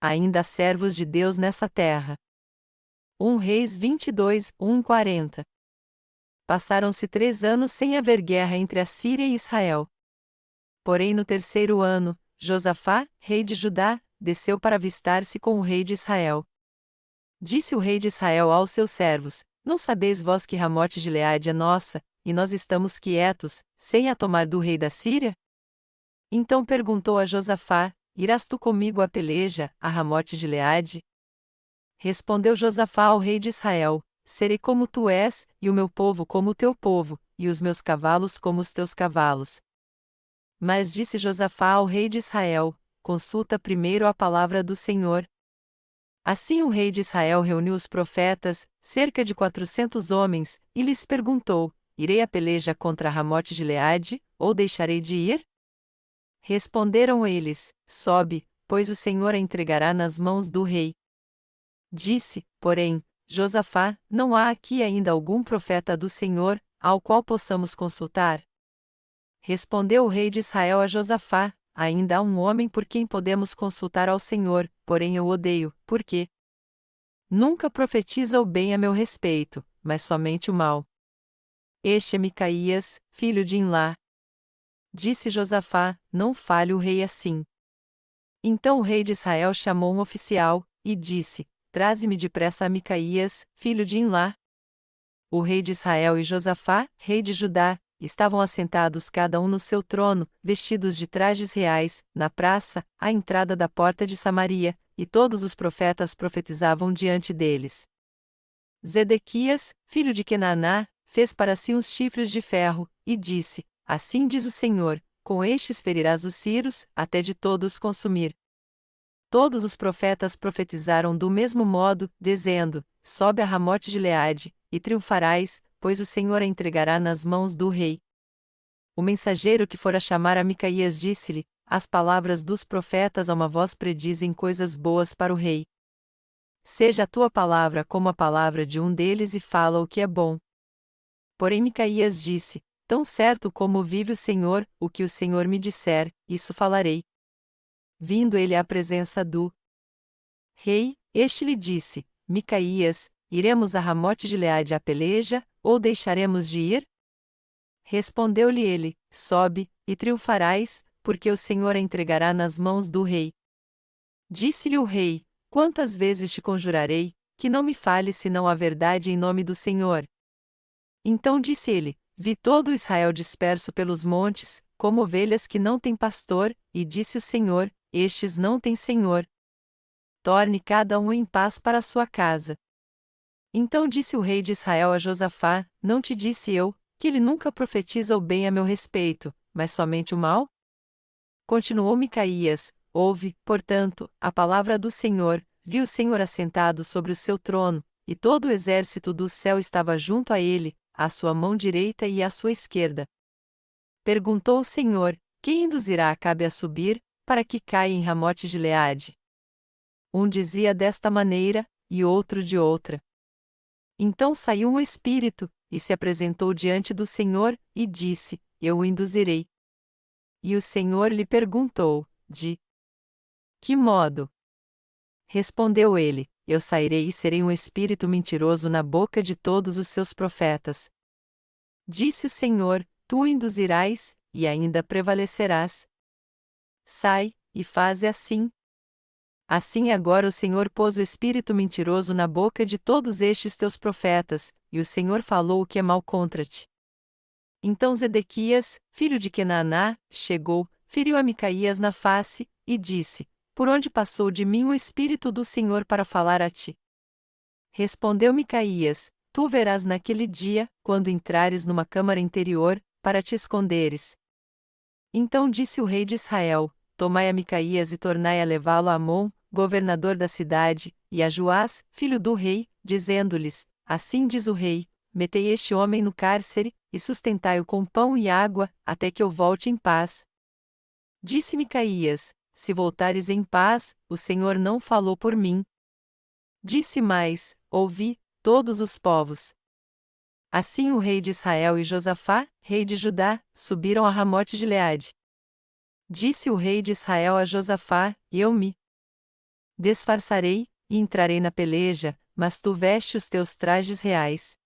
ainda há servos de Deus nessa terra. 1 Reis 22, 1:40. Passaram-se 3 anos sem haver guerra entre a Síria e Israel. Porém no terceiro ano, Josafá, rei de Judá, desceu para avistar-se com o rei de Israel. Disse o rei de Israel aos seus servos: Não sabeis vós que Ramote-Gileade é nossa, e nós estamos quietos, sem a tomar do rei da Síria? Então perguntou a Josafá: Irás tu comigo à peleja, a Ramote-Gileade? Respondeu Josafá ao rei de Israel: Serei como tu és, e o meu povo como o teu povo, e os meus cavalos como os teus cavalos. Mas disse Josafá ao rei de Israel: Consulta primeiro a palavra do Senhor. Assim o rei de Israel reuniu os profetas, cerca de 400 homens, e lhes perguntou: Irei à peleja contra Ramote-Gileade, ou deixarei de ir? Responderam eles: Sobe, pois o Senhor a entregará nas mãos do rei. Disse, porém, Josafá: Não há aqui ainda algum profeta do Senhor, ao qual possamos consultar? Respondeu o rei de Israel a Josafá: Ainda há um homem por quem podemos consultar ao Senhor, porém eu o odeio, porque nunca profetiza o bem a meu respeito, mas somente o mal. Este é Micaías, filho de Imlá. Disse Josafá: Não fale o rei assim. Então o rei de Israel chamou um oficial, e disse: Traze-me depressa a Micaías, filho de Imlá. O rei de Israel e Josafá, rei de Judá, estavam assentados cada um no seu trono, vestidos de trajes reais, na praça, à entrada da porta de Samaria, e todos os profetas profetizavam diante deles. Zedequias, filho de Kenaná, fez para si uns chifres de ferro, e disse: Assim diz o Senhor, com estes ferirás os ciros, até de todos consumir. Todos os profetas profetizaram do mesmo modo, dizendo: Sobe a Ramote-Gileade, e triunfarás, pois o Senhor a entregará nas mãos do rei. O mensageiro que fora chamar a Micaías disse-lhe: As palavras dos profetas a uma voz predizem coisas boas para o rei. Seja a tua palavra como a palavra de um deles e fala o que é bom. Porém Micaías disse: Tão certo como vive o Senhor, o que o Senhor me disser, isso falarei. Vindo ele à presença do rei, este lhe disse: Micaías, iremos a Ramote-Gileade à peleja, ou deixaremos de ir? Respondeu-lhe ele: Sobe, e triunfarás, porque o Senhor a entregará nas mãos do rei. Disse-lhe o rei: Quantas vezes te conjurarei, que não me fales senão a verdade em nome do Senhor? Então disse ele: Vi todo Israel disperso pelos montes, como ovelhas que não têm pastor, e disse o Senhor: Estes não têm senhor. Torne cada um em paz para a sua casa. Então disse o rei de Israel a Josafá: Não te disse eu, que ele nunca profetiza o bem a meu respeito, mas somente o mal? Continuou Micaías: Ouve, portanto, a palavra do Senhor. Viu o Senhor assentado sobre o seu trono, e todo o exército do céu estava junto a ele, à sua mão direita e à sua esquerda. Perguntou o Senhor: Quem induzirá Acabe a subir, para que caia em Ramote-Gileade? Um dizia desta maneira, e outro de outra. Então saiu um espírito, e se apresentou diante do Senhor, e disse: Eu o induzirei. E o Senhor lhe perguntou: De que modo? Respondeu ele: Eu sairei e serei um espírito mentiroso na boca de todos os seus profetas. Disse o Senhor: Tu o induzirás, e ainda prevalecerás. Sai, e faze assim. Assim agora o Senhor pôs o espírito mentiroso na boca de todos estes teus profetas, e o Senhor falou o que é mal contra ti. Então Zedequias, filho de Kenaná, chegou, feriu a Micaías na face, e disse: Por onde passou de mim o espírito do Senhor para falar a ti? Respondeu Micaías: Tu verás naquele dia, quando entrares numa câmara interior, para te esconderes. Então disse o rei de Israel: Tomai a Micaías e tornai a levá-lo a Amon, governador da cidade, e a Joás, filho do rei, dizendo-lhes: Assim diz o rei: Metei este homem no cárcere, e sustentai-o com pão e água, até que eu volte em paz. Disse Micaías: Se voltares em paz, o Senhor não falou por mim. Disse mais: Ouvi, todos os povos. Assim o rei de Israel e Josafá, rei de Judá, subiram a Ramote-Gileade. Disse o rei de Israel a Josafá: Eu me Disfarçarei, e entrarei na peleja, mas tu veste os teus trajes reais.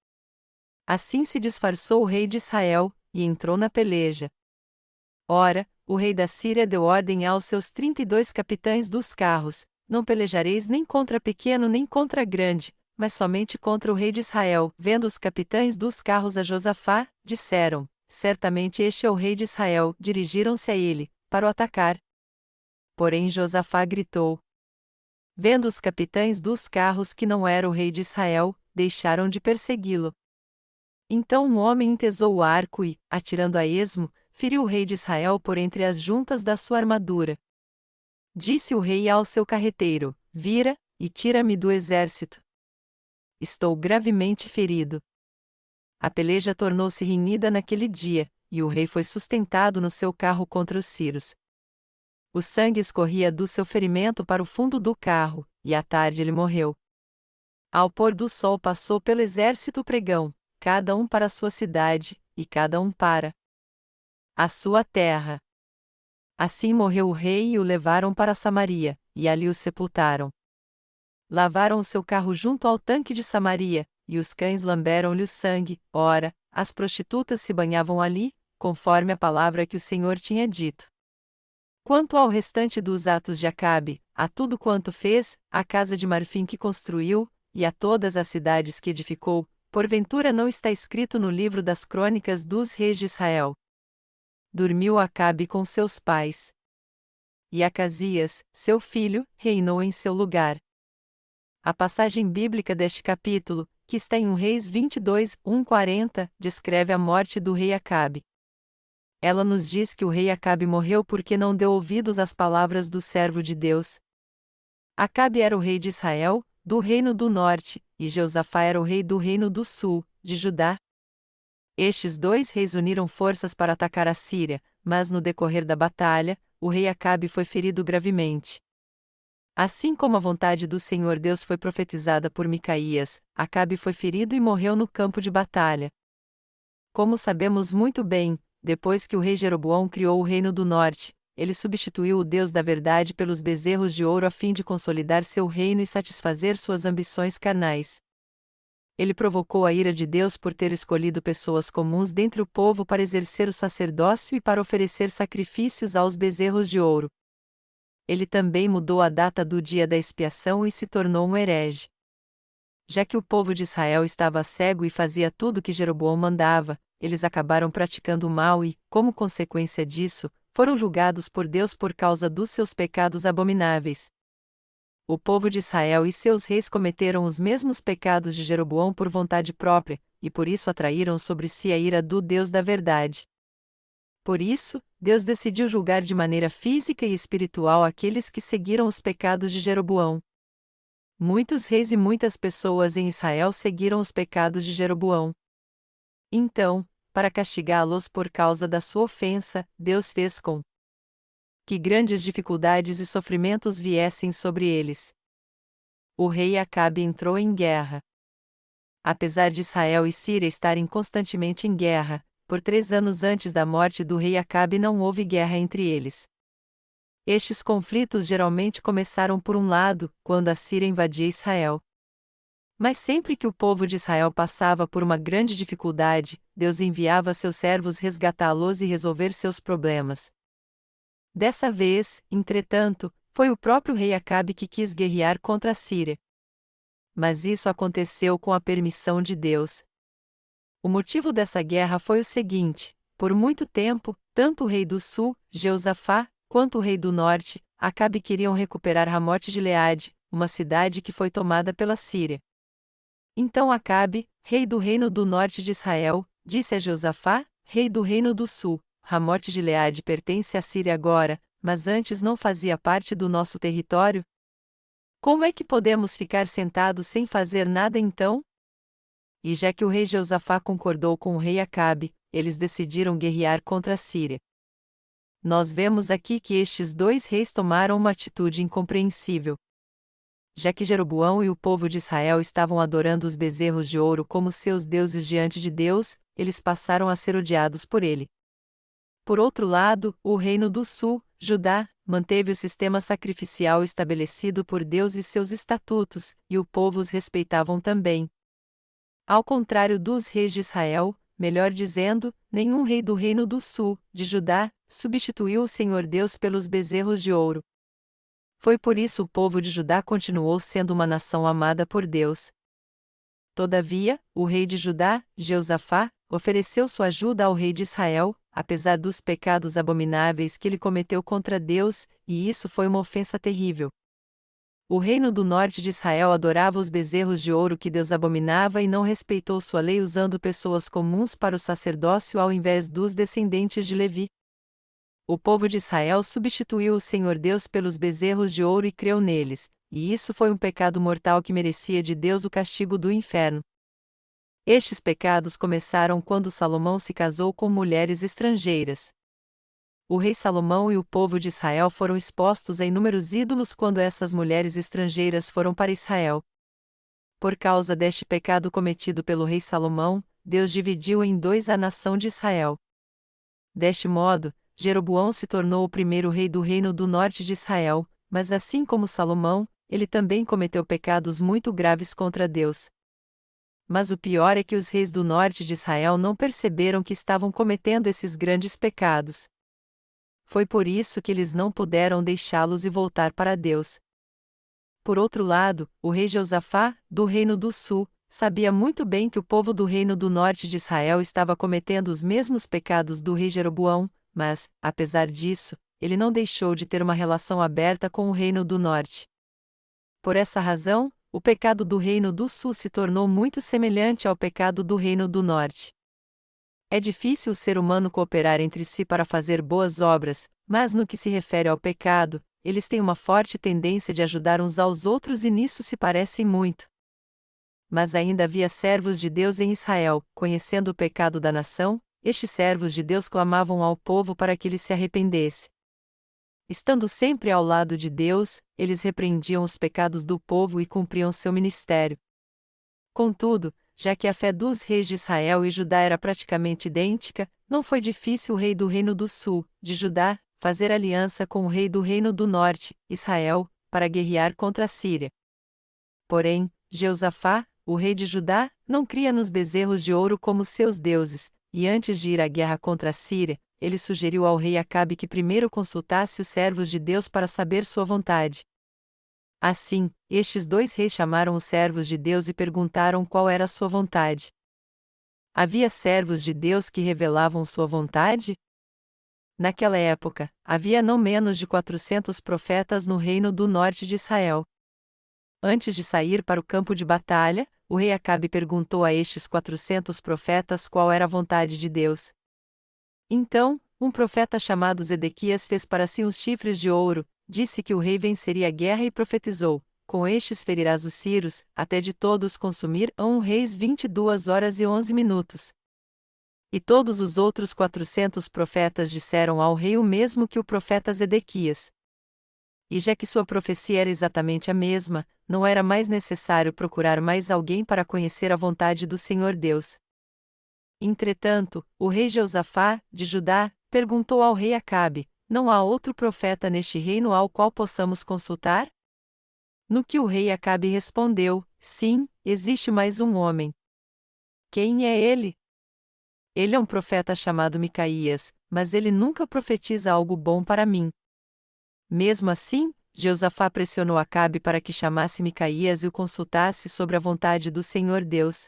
Assim se disfarçou o rei de Israel, e entrou na peleja. Ora, o rei da Síria deu ordem aos seus 32 capitães dos carros: não pelejareis nem contra pequeno nem contra grande, mas somente contra o rei de Israel. Vendo os capitães dos carros a Josafá, disseram: certamente este é o rei de Israel. Dirigiram-se a ele, para o atacar. Porém Josafá gritou. Vendo os capitães dos carros que não era o rei de Israel, deixaram de persegui-lo. Então um homem entesou o arco e, atirando a esmo, feriu o rei de Israel por entre as juntas da sua armadura. Disse o rei ao seu carreteiro: vira, e tira-me do exército. Estou gravemente ferido. A peleja tornou-se renhida naquele dia, e o rei foi sustentado no seu carro contra os sírios. O sangue escorria do seu ferimento para o fundo do carro, e à tarde ele morreu. Ao pôr do sol passou pelo exército o pregão, cada um para a sua cidade, e cada um para a sua terra. Assim morreu o rei e o levaram para Samaria, e ali o sepultaram. Lavaram o seu carro junto ao tanque de Samaria, e os cães lamberam-lhe o sangue. Ora, as prostitutas se banhavam ali, conforme a palavra que o Senhor tinha dito. Quanto ao restante dos atos de Acabe, a tudo quanto fez, a casa de marfim que construiu, e a todas as cidades que edificou, porventura não está escrito no livro das crônicas dos reis de Israel. Dormiu Acabe com seus pais. E Acasias, seu filho, reinou em seu lugar. A passagem bíblica deste capítulo, que está em 1 Reis 22, 1:40, descreve a morte do rei Acabe. Ela nos diz que o rei Acabe morreu porque não deu ouvidos às palavras do servo de Deus. Acabe era o rei de Israel, do reino do norte, e Josafá era o rei do reino do sul, de Judá. Estes dois reis uniram forças para atacar a Síria, mas no decorrer da batalha, o rei Acabe foi ferido gravemente. Assim como a vontade do Senhor Deus foi profetizada por Micaías, Acabe foi ferido e morreu no campo de batalha. Como sabemos muito bem, depois que o rei Jeroboão criou o reino do norte, ele substituiu o Deus da verdade pelos bezerros de ouro a fim de consolidar seu reino e satisfazer suas ambições carnais. Ele provocou a ira de Deus por ter escolhido pessoas comuns dentre o povo para exercer o sacerdócio e para oferecer sacrifícios aos bezerros de ouro. Ele também mudou a data do dia da expiação e se tornou um herege. Já que o povo de Israel estava cego e fazia tudo o que Jeroboão mandava, eles acabaram praticando o mal e, como consequência disso, foram julgados por Deus por causa dos seus pecados abomináveis. O povo de Israel e seus reis cometeram os mesmos pecados de Jeroboão por vontade própria, e por isso atraíram sobre si a ira do Deus da verdade. Por isso, Deus decidiu julgar de maneira física e espiritual aqueles que seguiram os pecados de Jeroboão. Muitos reis e muitas pessoas em Israel seguiram os pecados de Jeroboão. Então, para castigá-los por causa da sua ofensa, Deus fez com que grandes dificuldades e sofrimentos viessem sobre eles. O rei Acabe entrou em guerra. Apesar de Israel e Síria estarem constantemente em guerra, por 3 anos antes da morte do rei Acabe não houve guerra entre eles. Estes conflitos geralmente começaram por um lado, quando a Síria invadia Israel. Mas sempre que o povo de Israel passava por uma grande dificuldade, Deus enviava seus servos resgatá-los e resolver seus problemas. Dessa vez, entretanto, foi o próprio rei Acabe que quis guerrear contra a Síria. Mas isso aconteceu com a permissão de Deus. O motivo dessa guerra foi o seguinte: por muito tempo, tanto o rei do sul, Jeosafá, quanto o rei do norte, Acabe queriam recuperar Ramote de Gileade, uma cidade que foi tomada pela Síria. Então Acabe, rei do reino do norte de Israel, disse a Jeosafá, rei do reino do sul: Ramote de Gileade pertence à Síria agora, mas antes não fazia parte do nosso território? Como é que podemos ficar sentados sem fazer nada então? E já que o rei Jeosafá concordou com o rei Acabe, eles decidiram guerrear contra a Síria. Nós vemos aqui que estes dois reis tomaram uma atitude incompreensível. Já que Jeroboão e o povo de Israel estavam adorando os bezerros de ouro como seus deuses diante de Deus, eles passaram a ser odiados por ele. Por outro lado, o reino do sul, Judá, manteve o sistema sacrificial estabelecido por Deus e seus estatutos, e o povo os respeitavam também. Ao contrário dos reis de Israel, melhor dizendo, nenhum rei do reino do sul, de Judá, substituiu o Senhor Deus pelos bezerros de ouro. Foi por isso o povo de Judá continuou sendo uma nação amada por Deus. Todavia, o rei de Judá, Jeosafá, ofereceu sua ajuda ao rei de Israel, apesar dos pecados abomináveis que ele cometeu contra Deus, e isso foi uma ofensa terrível. O reino do norte de Israel adorava os bezerros de ouro que Deus abominava e não respeitou sua lei usando pessoas comuns para o sacerdócio ao invés dos descendentes de Levi. O povo de Israel substituiu o Senhor Deus pelos bezerros de ouro e creu neles, e isso foi um pecado mortal que merecia de Deus o castigo do inferno. Estes pecados começaram quando Salomão se casou com mulheres estrangeiras. O rei Salomão e o povo de Israel foram expostos a inúmeros ídolos quando essas mulheres estrangeiras foram para Israel. Por causa deste pecado cometido pelo rei Salomão, Deus dividiu em dois a nação de Israel. Deste modo, Jeroboão se tornou o primeiro rei do reino do norte de Israel, mas assim como Salomão, ele também cometeu pecados muito graves contra Deus. Mas o pior é que os reis do norte de Israel não perceberam que estavam cometendo esses grandes pecados. Foi por isso que eles não puderam deixá-los e voltar para Deus. Por outro lado, o rei Jeosafá, do reino do sul, sabia muito bem que o povo do reino do norte de Israel estava cometendo os mesmos pecados do rei Jeroboão, mas, apesar disso, ele não deixou de ter uma relação aberta com o reino do norte. Por essa razão, o pecado do reino do sul se tornou muito semelhante ao pecado do reino do norte. É difícil o ser humano cooperar entre si para fazer boas obras, mas no que se refere ao pecado, eles têm uma forte tendência de ajudar uns aos outros e nisso se parecem muito. Mas ainda havia servos de Deus em Israel, conhecendo o pecado da nação, estes servos de Deus clamavam ao povo para que ele se arrependesse. Estando sempre ao lado de Deus, eles repreendiam os pecados do povo e cumpriam seu ministério. Contudo, já que a fé dos reis de Israel e Judá era praticamente idêntica, não foi difícil o rei do reino do sul, de Judá, fazer aliança com o rei do reino do norte, Israel, para guerrear contra a Síria. Porém, Jeosafá, o rei de Judá, não cria nos bezerros de ouro como seus deuses, e antes de ir à guerra contra a Síria, ele sugeriu ao rei Acabe que primeiro consultasse os servos de Deus para saber sua vontade. Assim, estes dois reis chamaram os servos de Deus e perguntaram qual era a sua vontade. Havia servos de Deus que revelavam sua vontade? Naquela época, havia não menos de 400 profetas no reino do norte de Israel. Antes de sair para o campo de batalha, o rei Acabe perguntou a estes 400 profetas qual era a vontade de Deus. Então, um profeta chamado Zedequias fez para si uns chifres de ouro, disse que o rei venceria a guerra e profetizou: com estes ferirás os sírios, até de todos consumir Reis 22h11. E todos os outros 400 profetas disseram ao rei o mesmo que o profeta Zedequias. E já que sua profecia era exatamente a mesma, não era mais necessário procurar mais alguém para conhecer a vontade do Senhor Deus. Entretanto, o rei Jeosafá, de Judá, perguntou ao rei Acabe: não há outro profeta neste reino ao qual possamos consultar? No que o rei Acabe respondeu: sim, existe mais um homem. Quem é ele? Ele é um profeta chamado Micaías, mas ele nunca profetiza algo bom para mim. Mesmo assim, Jeosafá pressionou Acabe para que chamasse Micaías e o consultasse sobre a vontade do Senhor Deus.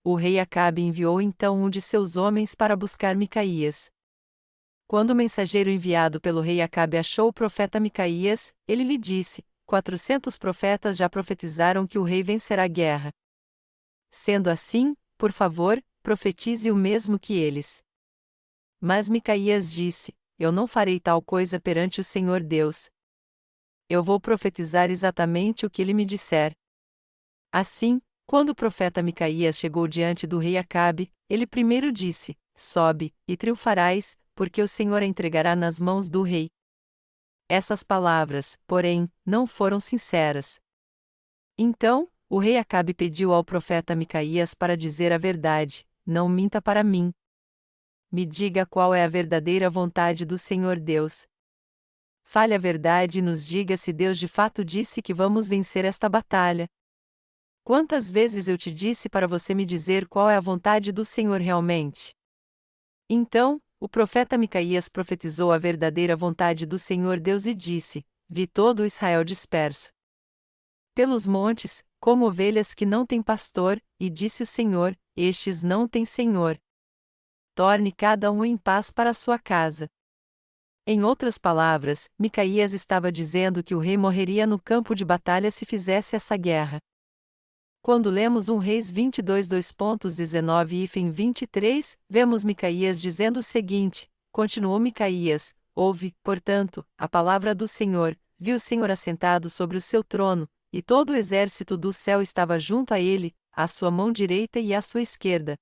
O rei Acabe enviou então um de seus homens para buscar Micaías. Quando o mensageiro enviado pelo rei Acabe achou o profeta Micaías, ele lhe disse: 400 profetas já profetizaram que o rei vencerá a guerra. Sendo assim, por favor, profetize o mesmo que eles. Mas Micaías disse: eu não farei tal coisa perante o Senhor Deus. Eu vou profetizar exatamente o que ele me disser. Assim, quando o profeta Micaías chegou diante do rei Acabe, ele primeiro disse: sobe, e triunfarás, porque o Senhor a entregará nas mãos do rei. Essas palavras, porém, não foram sinceras. Então, o rei Acabe pediu ao profeta Micaías para dizer a verdade: não minta para mim. Me diga qual é a verdadeira vontade do Senhor Deus. fale a verdade e nos diga se Deus de fato disse que vamos vencer esta batalha. Quantas vezes eu te disse para você me dizer qual é a vontade do Senhor realmente? Então, o profeta Micaías profetizou a verdadeira vontade do Senhor Deus e disse: Vi todo Israel disperso pelos montes, como ovelhas que não têm pastor, e disse o Senhor: Estes não têm senhor. Torne cada um em paz para sua casa. Em outras palavras, Micaías estava dizendo que o rei morreria no campo de batalha se fizesse essa guerra. Quando lemos 1 Reis 22, 2.19 e 23, vemos Micaías dizendo o seguinte: continuou Micaías: Ouve, portanto, a palavra do Senhor, viu o Senhor assentado sobre o seu trono, e todo o exército do céu estava junto a ele, à sua mão direita e à sua esquerda.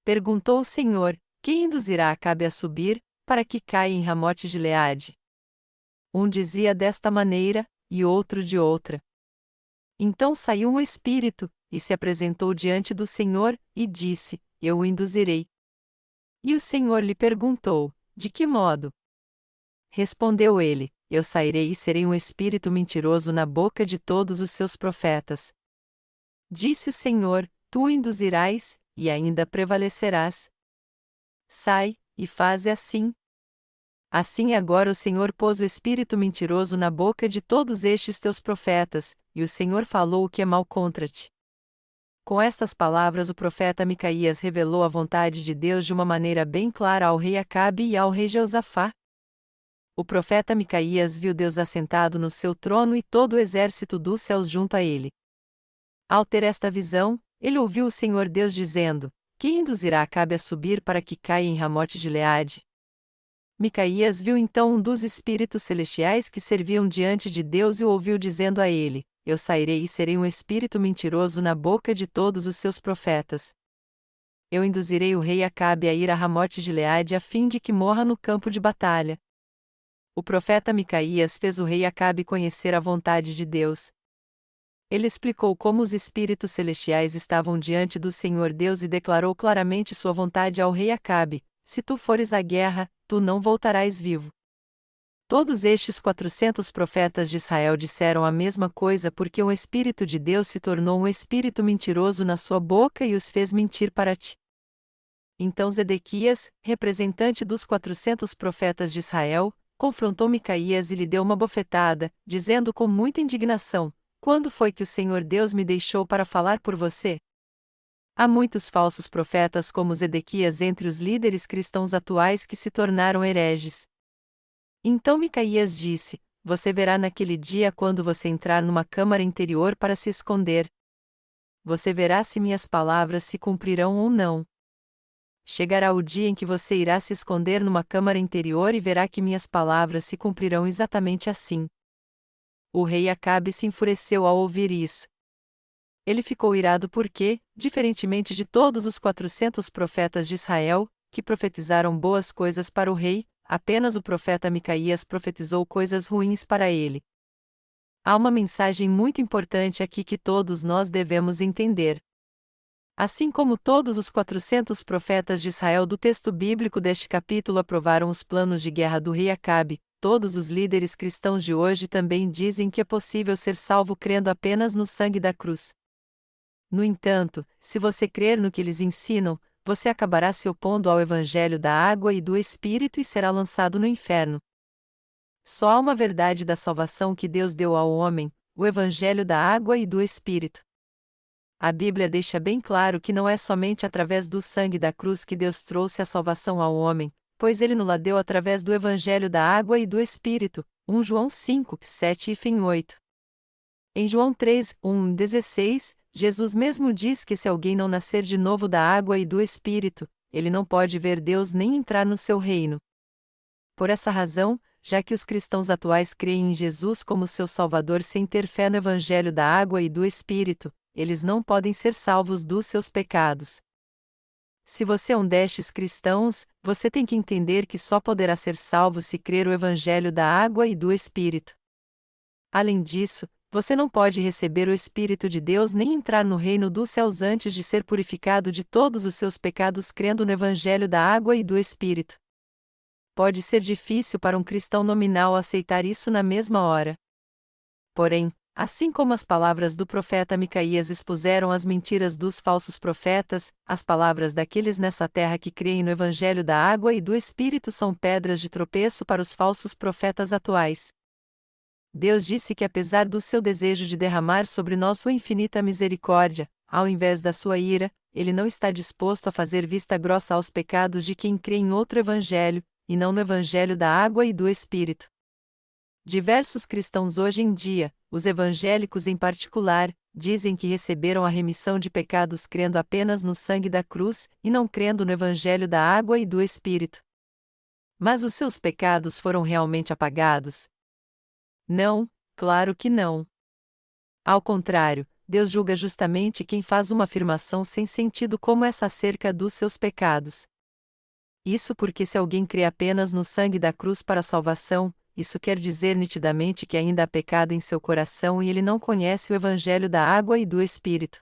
Perguntou o Senhor: Quem induzirá Acabe a subir, para que caia em Ramote-Gileade? Um dizia desta maneira, e outro de outra. Então saiu um espírito, e se apresentou diante do Senhor, e disse: Eu o induzirei. E o Senhor lhe perguntou: De que modo? Respondeu ele: Eu sairei e serei um espírito mentiroso na boca de todos os seus profetas. Disse o Senhor: Tu o induzirás, e ainda prevalecerás. Sai, e faze assim. Assim agora o Senhor pôs o espírito mentiroso na boca de todos estes teus profetas, e o Senhor falou o que é mal contra ti. Com estas palavras o profeta Micaías revelou a vontade de Deus de uma maneira bem clara ao rei Acabe e ao rei Jeosafá. O profeta Micaías viu Deus assentado no seu trono e todo o exército dos céus junto a ele. Ao ter esta visão, ele ouviu o Senhor Deus dizendo: Quem induzirá Acabe a subir para que caia em Ramote-Gileade? Micaías viu então um dos espíritos celestiais que serviam diante de Deus e o ouviu dizendo a ele: Eu sairei e serei um espírito mentiroso na boca de todos os seus profetas. Eu induzirei o rei Acabe a ir a Ramote-Gileade a fim de que morra no campo de batalha. O profeta Micaías fez o rei Acabe conhecer a vontade de Deus. Ele explicou como os espíritos celestiais estavam diante do Senhor Deus e declarou claramente sua vontade ao rei Acabe: Se tu fores à guerra, tu não voltarás vivo. Todos estes 400 profetas de Israel disseram a mesma coisa porque um espírito de Deus se tornou um espírito mentiroso na sua boca e os fez mentir para ti. Então Zedequias, representante dos 400 profetas de Israel, confrontou Micaías e lhe deu uma bofetada, dizendo com muita indignação: Quando foi que o Senhor Deus me deixou para falar por você? Há muitos falsos profetas como Zedequias entre os líderes cristãos atuais que se tornaram hereges. Então Micaías disse: Você verá naquele dia quando você entrar numa câmara interior para se esconder. Você verá se minhas palavras se cumprirão ou não. Chegará o dia em que você irá se esconder numa câmara interior e verá que minhas palavras se cumprirão exatamente assim. O rei Acabe se enfureceu ao ouvir isso. Ele ficou irado porque, diferentemente de todos os 400 profetas de Israel, que profetizaram boas coisas para o rei, apenas o profeta Micaías profetizou coisas ruins para ele. Há uma mensagem muito importante aqui que todos nós devemos entender. Assim como todos os 400 profetas de Israel do texto bíblico deste capítulo aprovaram os planos de guerra do rei Acabe, todos os líderes cristãos de hoje também dizem que é possível ser salvo crendo apenas no sangue da cruz. No entanto, se você crer no que eles ensinam, você acabará se opondo ao evangelho da água e do Espírito e será lançado no inferno. Só há uma verdade da salvação que Deus deu ao homem, o evangelho da água e do Espírito. A Bíblia deixa bem claro que não é somente através do sangue da cruz que Deus trouxe a salvação ao homem, pois ele nos deu através do evangelho da água e do Espírito, 1 João 5, 7 e 8. Em João 3, 16, Jesus mesmo diz que se alguém não nascer de novo da água e do Espírito, ele não pode ver Deus nem entrar no seu reino. Por essa razão, já que os cristãos atuais creem em Jesus como seu Salvador sem ter fé no Evangelho da água e do Espírito, eles não podem ser salvos dos seus pecados. Se você é um destes cristãos, você tem que entender que só poderá ser salvo se crer o Evangelho da água e do Espírito. Além disso, você não pode receber o Espírito de Deus nem entrar no reino dos céus antes de ser purificado de todos os seus pecados crendo no Evangelho da água e do Espírito. Pode ser difícil para um cristão nominal aceitar isso na mesma hora. Porém, assim como as palavras do profeta Micaías expuseram as mentiras dos falsos profetas, as palavras daqueles nessa terra que creem no Evangelho da Água e do Espírito são pedras de tropeço para os falsos profetas atuais. Deus disse que apesar do seu desejo de derramar sobre nós sua infinita misericórdia, ao invés da sua ira, Ele não está disposto a fazer vista grossa aos pecados de quem crê em outro Evangelho, e não no Evangelho da Água e do Espírito. Diversos cristãos hoje em dia, os evangélicos em particular, dizem que receberam a remissão de pecados crendo apenas no sangue da cruz, e não crendo no Evangelho da Água e do Espírito. Mas os seus pecados foram realmente apagados? Não, claro que não. Ao contrário, Deus julga justamente quem faz uma afirmação sem sentido como essa acerca dos seus pecados. Isso porque se alguém crê apenas no sangue da cruz para a salvação, isso quer dizer nitidamente que ainda há pecado em seu coração e ele não conhece o Evangelho da Água e do Espírito.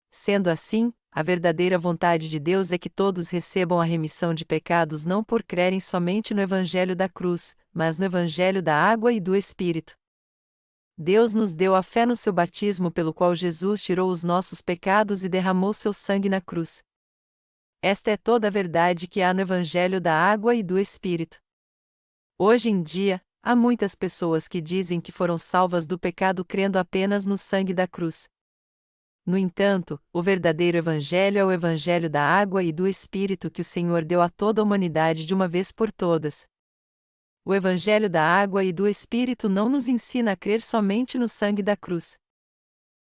Sendo assim, a verdadeira vontade de Deus é que todos recebam a remissão de pecados não por crerem somente no Evangelho da cruz, mas no Evangelho da Água e do Espírito. Deus nos deu a fé no seu batismo pelo qual Jesus tirou os nossos pecados e derramou seu sangue na cruz. Esta é toda a verdade que há no Evangelho da Água e do Espírito. Hoje em dia, há muitas pessoas que dizem que foram salvas do pecado crendo apenas no sangue da cruz. No entanto, o verdadeiro Evangelho é o Evangelho da Água e do Espírito que o Senhor deu a toda a humanidade de uma vez por todas. O Evangelho da Água e do Espírito não nos ensina a crer somente no sangue da cruz.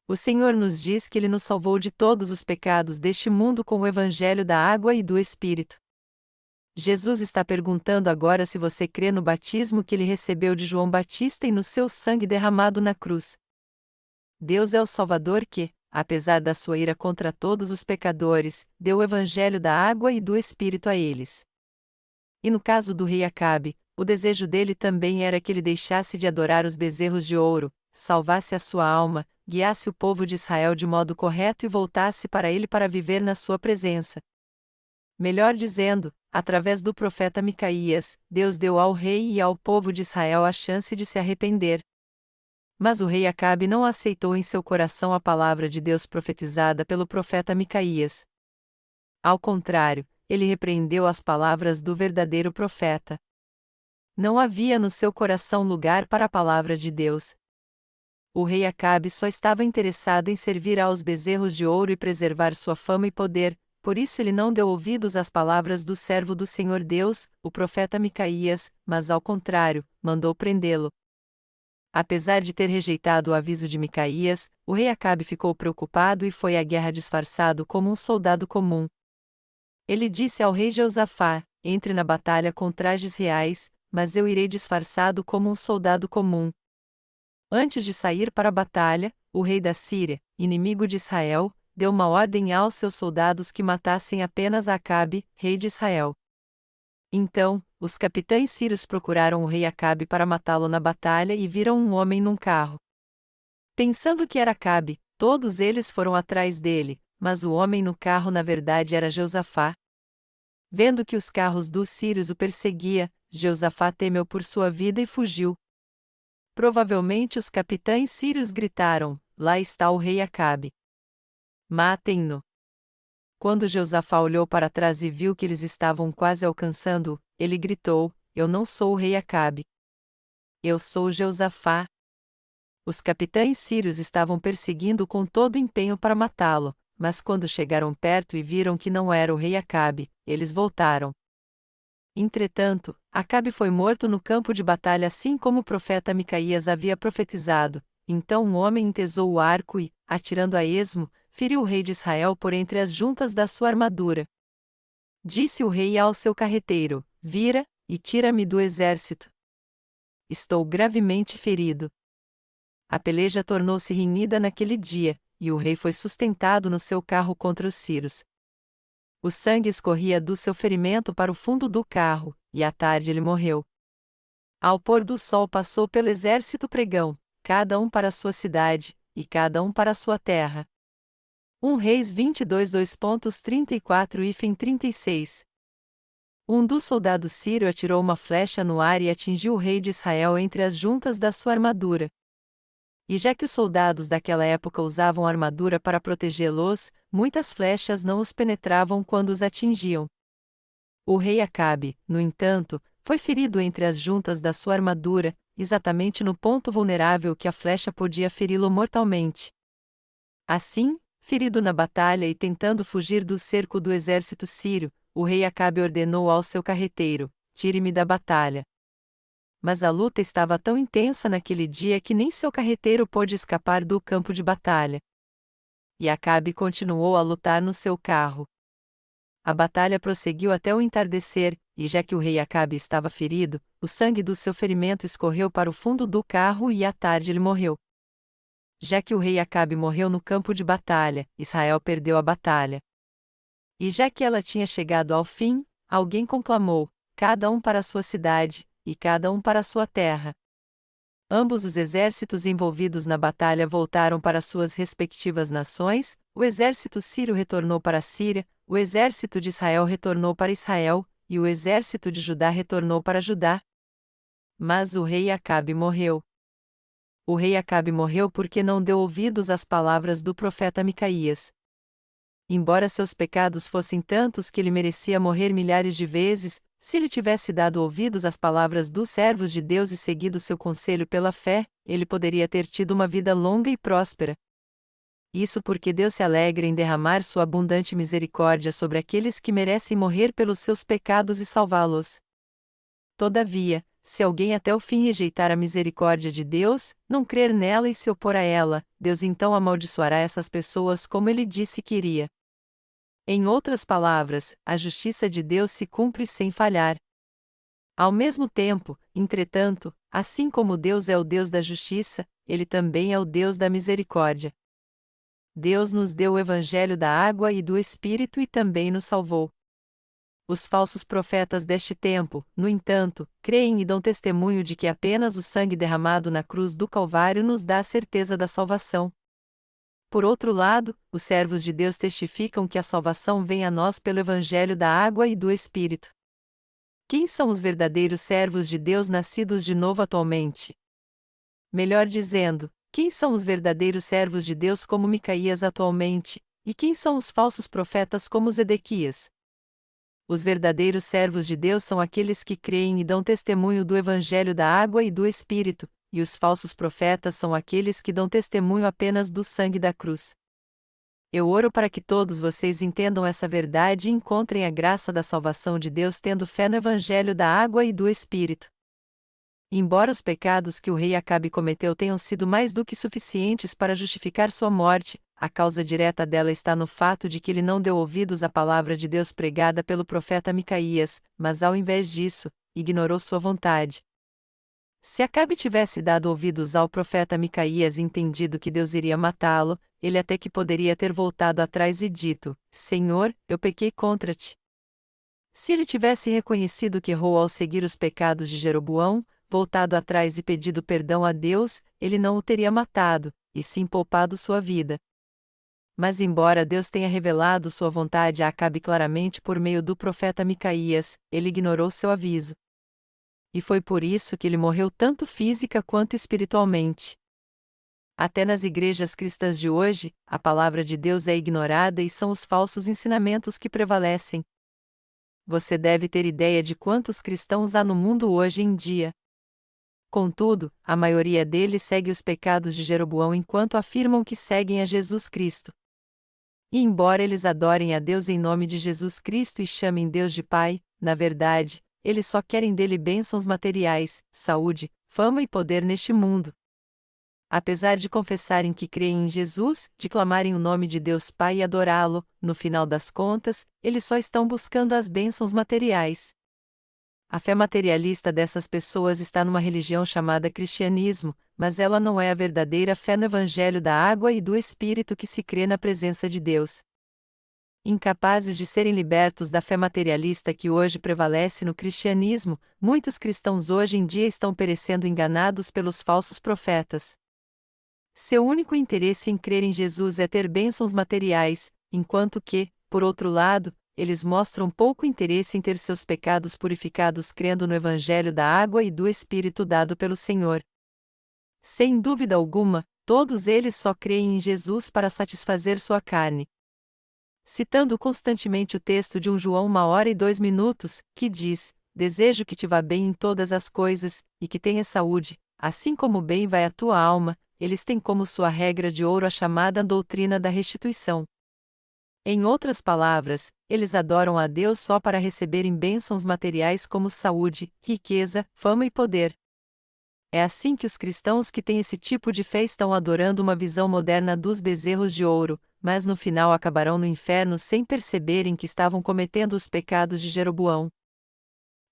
O Senhor nos diz que Ele nos salvou de todos os pecados deste mundo com o Evangelho da Água e do Espírito. Jesus está perguntando agora se você crê no batismo que Ele recebeu de João Batista e no seu sangue derramado na cruz. Deus é o Salvador que, apesar da sua ira contra todos os pecadores, deu o Evangelho da Água e do Espírito a eles. E no caso do rei Acabe, o desejo dele também era que ele deixasse de adorar os bezerros de ouro, salvasse a sua alma, guiasse o povo de Israel de modo correto e voltasse para ele para viver na sua presença. Melhor dizendo, através do profeta Micaías, Deus deu ao rei e ao povo de Israel a chance de se arrepender. Mas o rei Acabe não aceitou em seu coração a palavra de Deus profetizada pelo profeta Micaías. Ao contrário, ele repreendeu as palavras do verdadeiro profeta. Não havia no seu coração lugar para a palavra de Deus. O rei Acabe só estava interessado em servir aos bezerros de ouro e preservar sua fama e poder, por isso ele não deu ouvidos às palavras do servo do Senhor Deus, o profeta Micaías, mas ao contrário, mandou prendê-lo. Apesar de ter rejeitado o aviso de Micaías, o rei Acabe ficou preocupado e foi à guerra disfarçado como um soldado comum. Ele disse ao rei Jeosafá: entre na batalha com trajes reais, mas eu irei disfarçado como um soldado comum. Antes de sair para a batalha, o rei da Síria, inimigo de Israel, deu uma ordem aos seus soldados que matassem apenas Acabe, rei de Israel. Então, os capitães sírios procuraram o rei Acabe para matá-lo na batalha e viram um homem num carro. Pensando que era Acabe, todos eles foram atrás dele, mas o homem no carro na verdade era Jeosafá. Vendo que os carros dos sírios o perseguia, Jeosafá temeu por sua vida e fugiu. Provavelmente os capitães sírios gritaram: lá está o rei Acabe. Matem-no. Quando Jeosafá olhou para trás e viu que eles estavam quase alcançando-o, ele gritou: eu não sou o rei Acabe. Eu sou Jeosafá. Os capitães sírios estavam perseguindo com todo empenho para matá-lo, mas quando chegaram perto e viram que não era o rei Acabe, eles voltaram. Entretanto, Acabe foi morto no campo de batalha assim como o profeta Micaías havia profetizado. Então um homem entesou o arco e, atirando a esmo, feriu o rei de Israel por entre as juntas da sua armadura. Disse o rei ao seu carreteiro: vira, e tira-me do exército. Estou gravemente ferido. A peleja tornou-se renhida naquele dia, e o rei foi sustentado no seu carro contra os sírios. O sangue escorria do seu ferimento para o fundo do carro, e à tarde ele morreu. Ao pôr do sol passou pelo exército pregão, cada um para a sua cidade, e cada um para a sua terra. 1 Reis 22 2.34 e 36. Um dos soldados sírio atirou uma flecha no ar e atingiu o rei de Israel entre as juntas da sua armadura. E já que os soldados daquela época usavam armadura para protegê-los, muitas flechas não os penetravam quando os atingiam. O rei Acabe, no entanto, foi ferido entre as juntas da sua armadura, exatamente no ponto vulnerável que a flecha podia feri-lo mortalmente. Assim, ferido na batalha e tentando fugir do cerco do exército sírio, o rei Acabe ordenou ao seu carreteiro: tire-me da batalha. Mas a luta estava tão intensa naquele dia que nem seu carreteiro pôde escapar do campo de batalha. E Acabe continuou a lutar no seu carro. A batalha prosseguiu até o entardecer, e já que o rei Acabe estava ferido, o sangue do seu ferimento escorreu para o fundo do carro e à tarde ele morreu. Já que o rei Acabe morreu no campo de batalha, Israel perdeu a batalha. E já que ela tinha chegado ao fim, alguém conclamou: cada um para a sua cidade, e cada um para a sua terra. Ambos os exércitos envolvidos na batalha voltaram para suas respectivas nações, o exército sírio retornou para a Síria, o exército de Israel retornou para Israel, e o exército de Judá retornou para Judá. Mas o rei Acabe morreu. O rei Acabe morreu porque não deu ouvidos às palavras do profeta Micaías. Embora seus pecados fossem tantos que ele merecia morrer milhares de vezes, se ele tivesse dado ouvidos às palavras dos servos de Deus e seguido seu conselho pela fé, ele poderia ter tido uma vida longa e próspera. Isso porque Deus se alegra em derramar sua abundante misericórdia sobre aqueles que merecem morrer pelos seus pecados e salvá-los. Todavia, se alguém até o fim rejeitar a misericórdia de Deus, não crer nela e se opor a ela, Deus então amaldiçoará essas pessoas como ele disse que iria. Em outras palavras, a justiça de Deus se cumpre sem falhar. Ao mesmo tempo, entretanto, assim como Deus é o Deus da justiça, ele também é o Deus da misericórdia. Deus nos deu o evangelho da água e do Espírito e também nos salvou. Os falsos profetas deste tempo, no entanto, creem e dão testemunho de que apenas o sangue derramado na cruz do Calvário nos dá a certeza da salvação. Por outro lado, os servos de Deus testificam que a salvação vem a nós pelo evangelho da água e do Espírito. Quem são os verdadeiros servos de Deus nascidos de novo atualmente? Melhor dizendo, quem são os verdadeiros servos de Deus como Micaías atualmente, e quem são os falsos profetas como Zedequias? Os verdadeiros servos de Deus são aqueles que creem e dão testemunho do evangelho da água e do Espírito, e os falsos profetas são aqueles que dão testemunho apenas do sangue da cruz. Eu oro para que todos vocês entendam essa verdade e encontrem a graça da salvação de Deus tendo fé no evangelho da água e do Espírito. Embora os pecados que o rei Acabe cometeu tenham sido mais do que suficientes para justificar sua morte, a causa direta dela está no fato de que ele não deu ouvidos à palavra de Deus pregada pelo profeta Micaías, mas ao invés disso, ignorou sua vontade. Se Acabe tivesse dado ouvidos ao profeta Micaías e entendido que Deus iria matá-lo, ele até que poderia ter voltado atrás e dito: Senhor, eu pequei contra ti. Se ele tivesse reconhecido que errou ao seguir os pecados de Jeroboão, voltado atrás e pedido perdão a Deus, ele não o teria matado, e sim poupado sua vida. Mas embora Deus tenha revelado sua vontade a Acabe claramente por meio do profeta Micaías, ele ignorou seu aviso. E foi por isso que ele morreu tanto física quanto espiritualmente. Até nas igrejas cristãs de hoje, a palavra de Deus é ignorada e são os falsos ensinamentos que prevalecem. Você deve ter ideia de quantos cristãos há no mundo hoje em dia. Contudo, a maioria deles segue os pecados de Jeroboão enquanto afirmam que seguem a Jesus Cristo. E embora eles adorem a Deus em nome de Jesus Cristo e chamem Deus de Pai, na verdade, eles só querem dele bênçãos materiais, saúde, fama e poder neste mundo. Apesar de confessarem que creem em Jesus, de clamarem o nome de Deus Pai e adorá-lo, no final das contas, eles só estão buscando as bênçãos materiais. A fé materialista dessas pessoas está numa religião chamada cristianismo, mas ela não é a verdadeira fé no evangelho da água e do Espírito que se crê na presença de Deus. Incapazes de serem libertos da fé materialista que hoje prevalece no cristianismo, muitos cristãos hoje em dia estão perecendo enganados pelos falsos profetas. Seu único interesse em crer em Jesus é ter bênçãos materiais, enquanto que, por outro lado, eles mostram pouco interesse em ter seus pecados purificados crendo no Evangelho da água e do Espírito dado pelo Senhor. Sem dúvida alguma, todos eles só creem em Jesus para satisfazer sua carne. Citando constantemente o texto de 1 João 1h02, que diz: "Desejo que te vá bem em todas as coisas, e que tenhas saúde, assim como bem vai a tua alma", eles têm como sua regra de ouro a chamada doutrina da restituição. Em outras palavras, eles adoram a Deus só para receberem bênçãos materiais como saúde, riqueza, fama e poder. É assim que os cristãos que têm esse tipo de fé estão adorando uma visão moderna dos bezerros de ouro, mas no final acabarão no inferno sem perceberem que estavam cometendo os pecados de Jeroboão.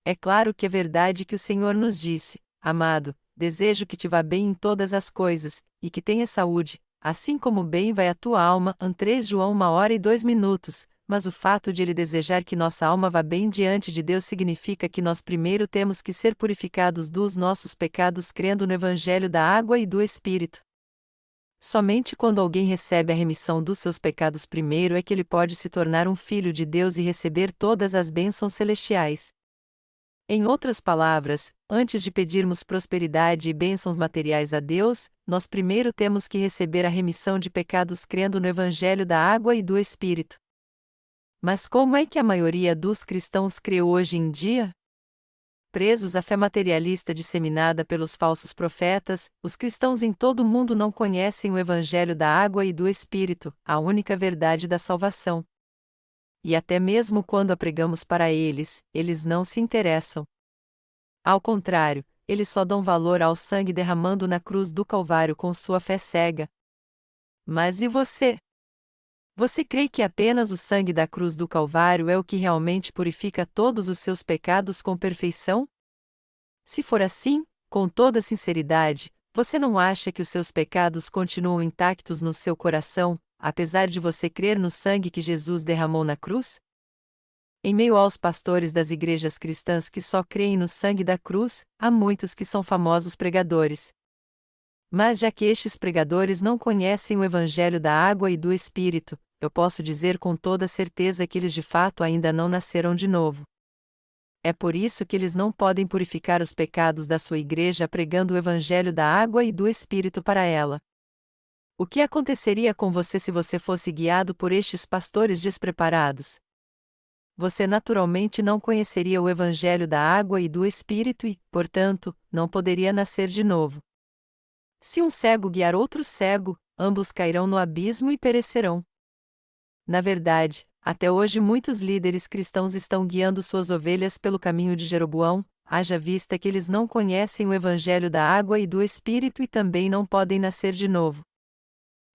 É claro que é verdade que o Senhor nos disse: "Amado, desejo que te vá bem em todas as coisas, e que tenhas saúde, assim como bem vai a tua alma", 3 João 1h02, mas o fato de ele desejar que nossa alma vá bem diante de Deus significa que nós primeiro temos que ser purificados dos nossos pecados crendo no Evangelho da água e do Espírito. Somente quando alguém recebe a remissão dos seus pecados primeiro é que ele pode se tornar um filho de Deus e receber todas as bênçãos celestiais. Em outras palavras, antes de pedirmos prosperidade e bênçãos materiais a Deus, nós primeiro temos que receber a remissão de pecados crendo no Evangelho da água e do Espírito. Mas como é que a maioria dos cristãos crê hoje em dia? Presos à fé materialista disseminada pelos falsos profetas, os cristãos em todo o mundo não conhecem o Evangelho da água e do Espírito, a única verdade da salvação. E até mesmo quando a pregamos para eles, eles não se interessam. Ao contrário, eles só dão valor ao sangue derramado na cruz do Calvário com sua fé cega. Mas e você? Você crê que apenas o sangue da cruz do Calvário é o que realmente purifica todos os seus pecados com perfeição? Se for assim, com toda sinceridade, você não acha que os seus pecados continuam intactos no seu coração, apesar de você crer no sangue que Jesus derramou na cruz? Em meio aos pastores das igrejas cristãs que só creem no sangue da cruz, há muitos que são famosos pregadores. Mas já que estes pregadores não conhecem o Evangelho da água e do Espírito, eu posso dizer com toda certeza que eles de fato ainda não nasceram de novo. É por isso que eles não podem purificar os pecados da sua igreja pregando o Evangelho da água e do Espírito para ela. O que aconteceria com você se você fosse guiado por estes pastores despreparados? Você naturalmente não conheceria o Evangelho da água e do Espírito e, portanto, não poderia nascer de novo. Se um cego guiar outro cego, ambos cairão no abismo e perecerão. Na verdade, até hoje muitos líderes cristãos estão guiando suas ovelhas pelo caminho de Jeroboão, haja vista que eles não conhecem o Evangelho da água e do Espírito e também não podem nascer de novo.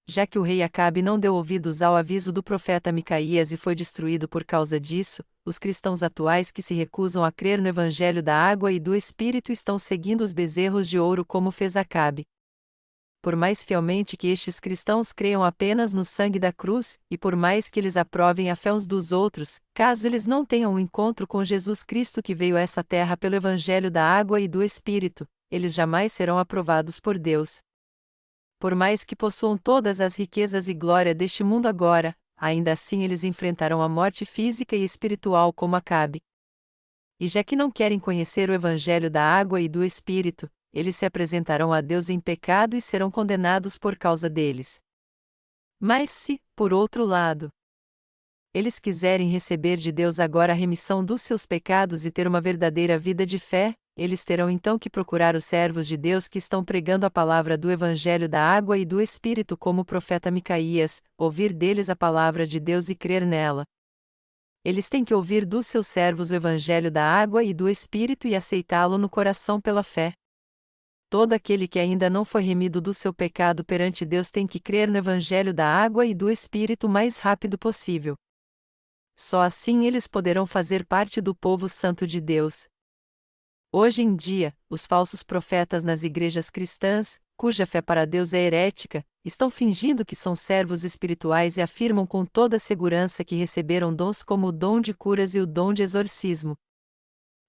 Já que o rei Acabe não deu ouvidos ao aviso do profeta Micaías e foi destruído por causa disso, os cristãos atuais que se recusam a crer no Evangelho da água e do Espírito estão seguindo os bezerros de ouro como fez Acabe. Por mais fielmente que estes cristãos creiam apenas no sangue da cruz, e por mais que eles aprovem a fé uns dos outros, caso eles não tenham um encontro com Jesus Cristo que veio a essa terra pelo Evangelho da água e do Espírito, eles jamais serão aprovados por Deus. Por mais que possuam todas as riquezas e glória deste mundo agora, ainda assim eles enfrentarão a morte física e espiritual como Acabe. E já que não querem conhecer o Evangelho da água e do Espírito, eles se apresentarão a Deus em pecado e serão condenados por causa deles. Mas se, por outro lado, eles quiserem receber de Deus agora a remissão dos seus pecados e ter uma verdadeira vida de fé, eles terão então que procurar os servos de Deus que estão pregando a palavra do Evangelho da água e do Espírito como o profeta Micaías, ouvir deles a palavra de Deus e crer nela. Eles têm que ouvir dos seus servos o Evangelho da água e do Espírito e aceitá-lo no coração pela fé. Todo aquele que ainda não foi remido do seu pecado perante Deus tem que crer no Evangelho da água e do Espírito o mais rápido possível. Só assim eles poderão fazer parte do povo santo de Deus. Hoje em dia, os falsos profetas nas igrejas cristãs, cuja fé para Deus é herética, estão fingindo que são servos espirituais e afirmam com toda segurança que receberam dons como o dom de curas e o dom de exorcismo.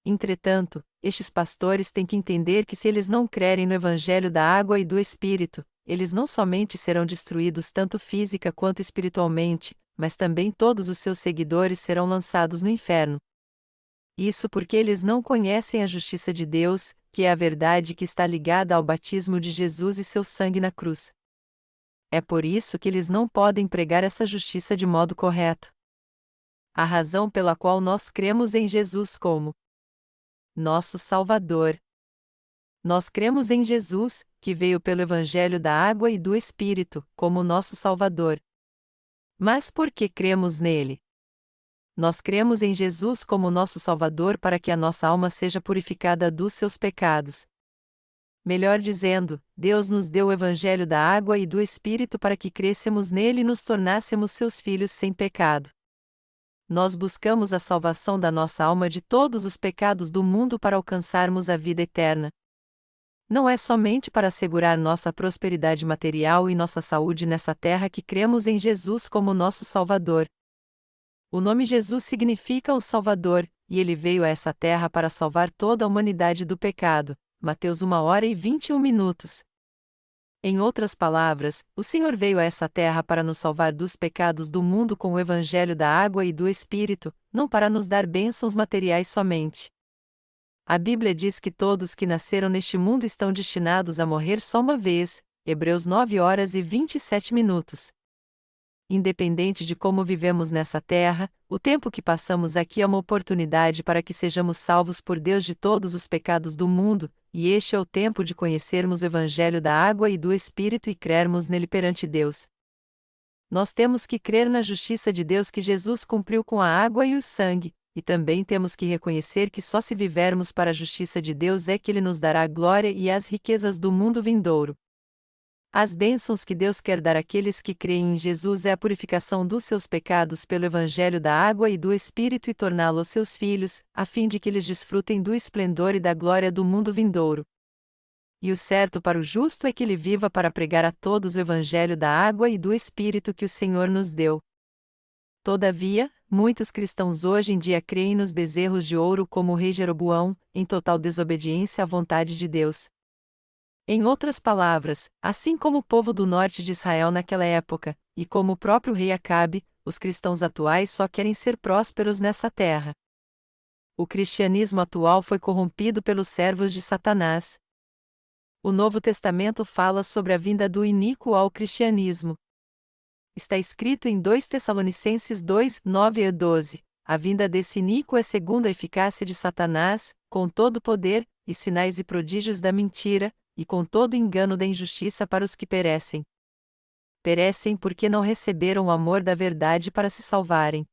Entretanto, estes pastores têm que entender que se eles não crerem no Evangelho da água e do Espírito, eles não somente serão destruídos tanto física quanto espiritualmente, mas também todos os seus seguidores serão lançados no inferno. Isso porque eles não conhecem a justiça de Deus, que é a verdade que está ligada ao batismo de Jesus e seu sangue na cruz. É por isso que eles não podem pregar essa justiça de modo correto. A razão pela qual nós cremos em Jesus como nosso Salvador. Nós cremos em Jesus, que veio pelo Evangelho da Água e do Espírito, como nosso Salvador. Mas por que cremos nele? Nós cremos em Jesus como nosso Salvador para que a nossa alma seja purificada dos seus pecados. Melhor dizendo, Deus nos deu o Evangelho da Água e do Espírito para que crescêssemos nele e nos tornássemos seus filhos sem pecado. Nós buscamos a salvação da nossa alma de todos os pecados do mundo para alcançarmos a vida eterna. Não é somente para assegurar nossa prosperidade material e nossa saúde nessa terra que cremos em Jesus como nosso Salvador. O nome Jesus significa o Salvador, e ele veio a essa terra para salvar toda a humanidade do pecado. Mateus 1h21. Em outras palavras, o Senhor veio a essa terra para nos salvar dos pecados do mundo com o Evangelho da Água e do Espírito, não para nos dar bênçãos materiais somente. A Bíblia diz que todos que nasceram neste mundo estão destinados a morrer só uma vez, Hebreus 9h27. Independente de como vivemos nessa terra, o tempo que passamos aqui é uma oportunidade para que sejamos salvos por Deus de todos os pecados do mundo, e este é o tempo de conhecermos o Evangelho da Água e do Espírito e crermos nele perante Deus. Nós temos que crer na justiça de Deus que Jesus cumpriu com a água e o sangue, e também temos que reconhecer que só se vivermos para a justiça de Deus é que ele nos dará a glória e as riquezas do mundo vindouro. As bênçãos que Deus quer dar àqueles que creem em Jesus é a purificação dos seus pecados pelo Evangelho da Água e do Espírito e torná-los seus filhos, a fim de que eles desfrutem do esplendor e da glória do mundo vindouro. E o certo para o justo é que ele viva para pregar a todos o Evangelho da Água e do Espírito que o Senhor nos deu. Todavia, muitos cristãos hoje em dia creem nos bezerros de ouro como o rei Jeroboão, em total desobediência à vontade de Deus. Em outras palavras, assim como o povo do norte de Israel naquela época, e como o próprio rei Acabe, os cristãos atuais só querem ser prósperos nessa terra. O cristianismo atual foi corrompido pelos servos de Satanás. O Novo Testamento fala sobre a vinda do iníquo ao cristianismo. Está escrito em 2 Tessalonicenses 2:9-12, a vinda desse iníquo é segundo a eficácia de Satanás, com todo o poder, e sinais e prodígios da mentira, e com todo o engano da injustiça para os que perecem. Perecem porque não receberam o amor da verdade para se salvarem.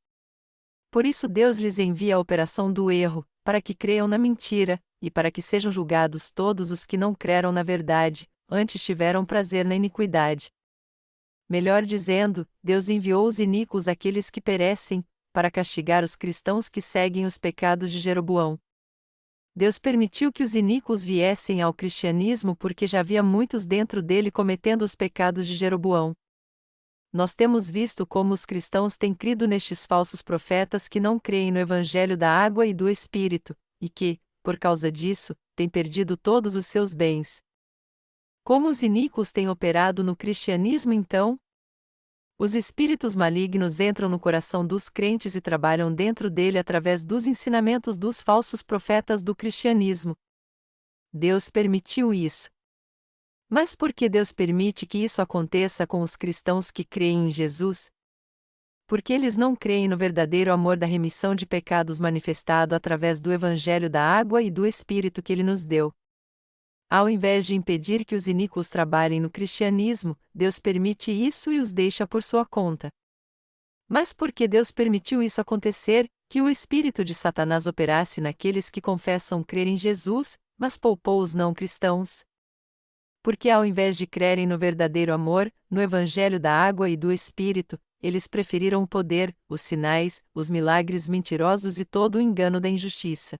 Por isso Deus lhes envia a operação do erro, para que creiam na mentira, e para que sejam julgados todos os que não creram na verdade, antes tiveram prazer na iniquidade. Melhor dizendo, Deus enviou os iníquos àqueles que perecem, para castigar os cristãos que seguem os pecados de Jeroboão. Deus permitiu que os iníquos viessem ao cristianismo porque já havia muitos dentro dele cometendo os pecados de Jeroboão. Nós temos visto como os cristãos têm crido nestes falsos profetas que não creem no Evangelho da Água e do Espírito, e que, por causa disso, têm perdido todos os seus bens. Como os iníquos têm operado no cristianismo então? Os espíritos malignos entram no coração dos crentes e trabalham dentro dele através dos ensinamentos dos falsos profetas do cristianismo. Deus permitiu isso. Mas por que Deus permite que isso aconteça com os cristãos que creem em Jesus? Porque eles não creem no verdadeiro amor da remissão de pecados manifestado através do Evangelho da Água e do Espírito que ele nos deu. Ao invés de impedir que os iníquos trabalhem no cristianismo, Deus permite isso e os deixa por sua conta. Mas por que Deus permitiu isso acontecer, que o espírito de Satanás operasse naqueles que confessam crer em Jesus, mas poupou os não cristãos? Porque ao invés de crerem no verdadeiro amor, no Evangelho da Água e do Espírito, eles preferiram o poder, os sinais, os milagres mentirosos e todo o engano da injustiça.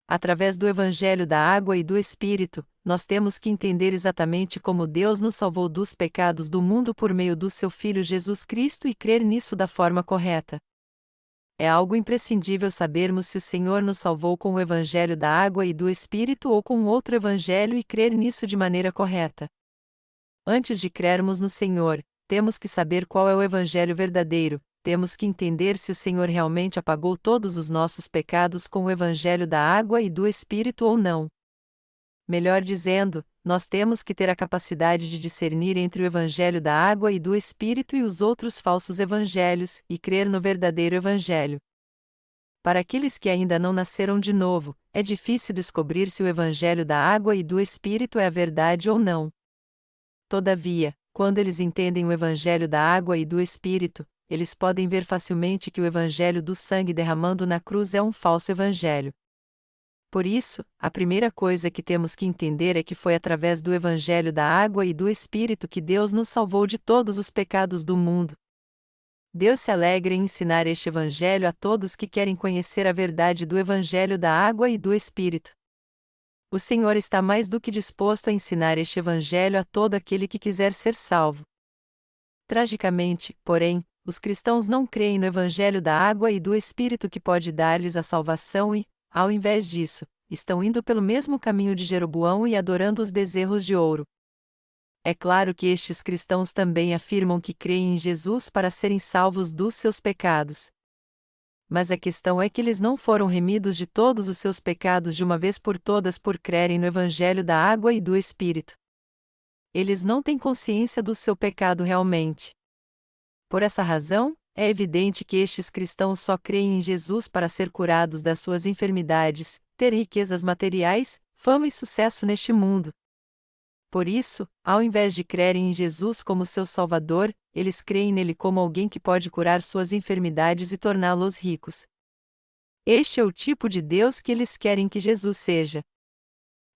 Através do Evangelho da Água e do Espírito, nós temos que entender exatamente como Deus nos salvou dos pecados do mundo por meio do seu Filho Jesus Cristo e crer nisso da forma correta. É algo imprescindível sabermos se o Senhor nos salvou com o Evangelho da Água e do Espírito ou com outro Evangelho e crer nisso de maneira correta. Antes de crermos no Senhor, temos que saber qual é o Evangelho verdadeiro, temos que entender se o Senhor realmente apagou todos os nossos pecados com o Evangelho da água e do Espírito ou não. Melhor dizendo, nós temos que ter a capacidade de discernir entre o Evangelho da água e do Espírito e os outros falsos evangelhos, e crer no verdadeiro Evangelho. Para aqueles que ainda não nasceram de novo, é difícil descobrir se o Evangelho da água e do Espírito é a verdade ou não. Todavia, quando eles entendem o Evangelho da água e do Espírito, eles podem ver facilmente que o Evangelho do sangue derramando na cruz é um falso evangelho. Por isso, a primeira coisa que temos que entender é que foi através do Evangelho da água e do Espírito que Deus nos salvou de todos os pecados do mundo. Deus se alegra em ensinar este Evangelho a todos que querem conhecer a verdade do Evangelho da água e do Espírito. O Senhor está mais do que disposto a ensinar este Evangelho a todo aquele que quiser ser salvo. Tragicamente, porém, os cristãos não creem no Evangelho da água e do Espírito que pode dar-lhes a salvação e, ao invés disso, estão indo pelo mesmo caminho de Jeroboão e adorando os bezerros de ouro. É claro que estes cristãos também afirmam que creem em Jesus para serem salvos dos seus pecados. Mas a questão é que eles não foram remidos de todos os seus pecados de uma vez por todas por crerem no Evangelho da água e do Espírito. Eles não têm consciência do seu pecado realmente. Por essa razão, é evidente que estes cristãos só creem em Jesus para ser curados das suas enfermidades, ter riquezas materiais, fama e sucesso neste mundo. Por isso, ao invés de crerem em Jesus como seu Salvador, eles creem nele como alguém que pode curar suas enfermidades e torná-los ricos. Este é o tipo de Deus que eles querem que Jesus seja.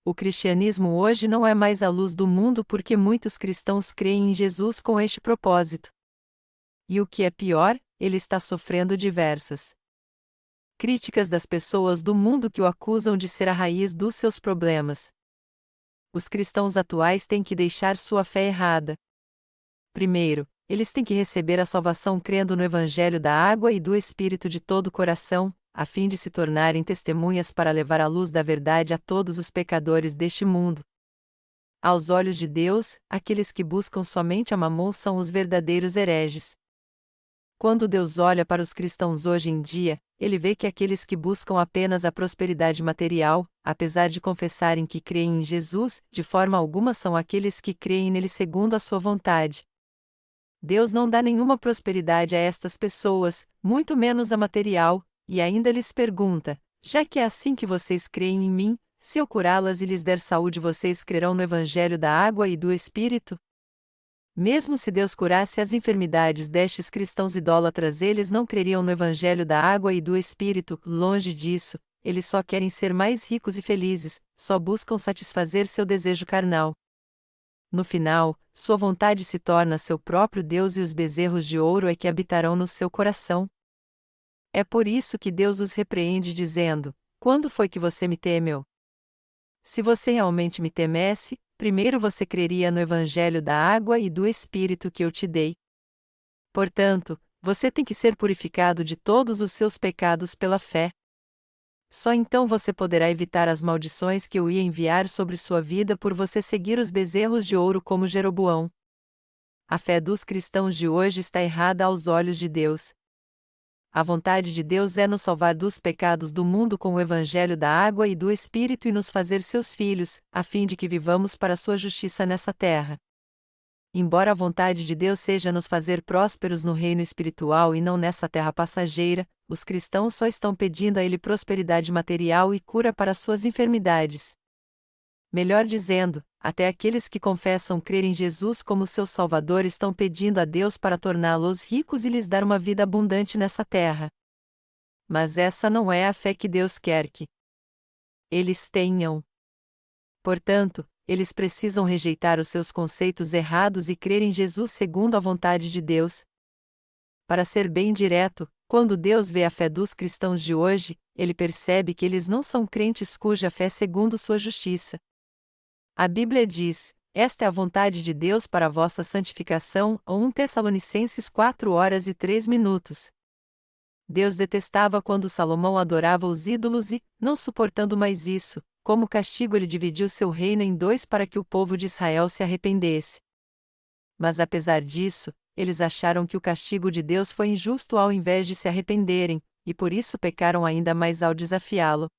O cristianismo hoje não é mais a luz do mundo porque muitos cristãos creem em Jesus com este propósito. E o que é pior, ele está sofrendo diversas críticas das pessoas do mundo que o acusam de ser a raiz dos seus problemas. Os cristãos atuais têm que deixar sua fé errada. Primeiro, eles têm que receber a salvação crendo no Evangelho da água e do Espírito de todo o coração, a fim de se tornarem testemunhas para levar a luz da verdade a todos os pecadores deste mundo. Aos olhos de Deus, aqueles que buscam somente a Mamon são os verdadeiros hereges. Quando Deus olha para os cristãos hoje em dia, ele vê que aqueles que buscam apenas a prosperidade material, apesar de confessarem que creem em Jesus, de forma alguma são aqueles que creem nele segundo a sua vontade. Deus não dá nenhuma prosperidade a estas pessoas, muito menos a material, e ainda lhes pergunta: já que é assim que vocês creem em mim, se eu curá-las e lhes der saúde, vocês crerão no Evangelho da água e do Espírito? Mesmo se Deus curasse as enfermidades destes cristãos idólatras, eles não creriam no Evangelho da água e do Espírito. Longe disso, eles só querem ser mais ricos e felizes, só buscam satisfazer seu desejo carnal. No final, sua vontade se torna seu próprio Deus e os bezerros de ouro é que habitarão no seu coração. É por isso que Deus os repreende dizendo: quando foi que você me temeu? Se você realmente me temesse, primeiro você creria no Evangelho da água e do Espírito que eu te dei. Portanto, você tem que ser purificado de todos os seus pecados pela fé. Só então você poderá evitar as maldições que eu ia enviar sobre sua vida por você seguir os bezerros de ouro como Jeroboão. A fé dos cristãos de hoje está errada aos olhos de Deus. A vontade de Deus é nos salvar dos pecados do mundo com o Evangelho da água e do Espírito e nos fazer seus filhos, a fim de que vivamos para sua justiça nessa terra. Embora a vontade de Deus seja nos fazer prósperos no reino espiritual e não nessa terra passageira, os cristãos só estão pedindo a Ele prosperidade material e cura para suas enfermidades. Melhor dizendo, até aqueles que confessam crer em Jesus como seu Salvador estão pedindo a Deus para torná-los ricos e lhes dar uma vida abundante nessa terra. Mas essa não é a fé que Deus quer que eles tenham. Portanto, eles precisam rejeitar os seus conceitos errados e crer em Jesus segundo a vontade de Deus. Para ser bem direto, quando Deus vê a fé dos cristãos de hoje, ele percebe que eles não são crentes cuja fé é segundo sua justiça. A Bíblia diz: esta é a vontade de Deus para a vossa santificação, 1 Tessalonicenses 4:03. Deus detestava quando Salomão adorava os ídolos e, não suportando mais isso, como castigo ele dividiu seu reino em dois para que o povo de Israel se arrependesse. Mas apesar disso, eles acharam que o castigo de Deus foi injusto ao invés de se arrependerem, e por isso pecaram ainda mais ao desafiá-lo.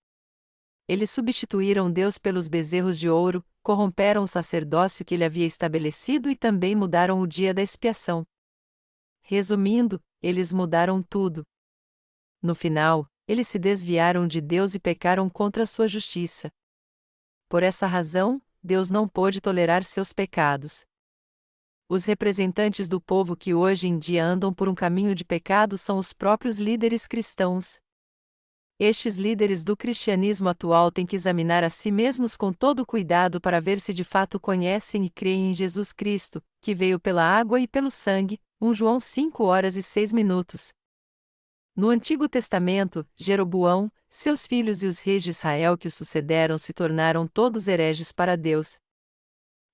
Eles substituíram Deus pelos bezerros de ouro, corromperam o sacerdócio que ele havia estabelecido e também mudaram o dia da expiação. Resumindo, eles mudaram tudo. No final, eles se desviaram de Deus e pecaram contra sua justiça. Por essa razão, Deus não pôde tolerar seus pecados. Os representantes do povo que hoje em dia andam por um caminho de pecado são os próprios líderes cristãos. Estes líderes do cristianismo atual têm que examinar a si mesmos com todo cuidado para ver se de fato conhecem e creem em Jesus Cristo, que veio pela água e pelo sangue. 1 João 5:06. No Antigo Testamento, Jeroboão, seus filhos e os reis de Israel que o sucederam se tornaram todos hereges para Deus.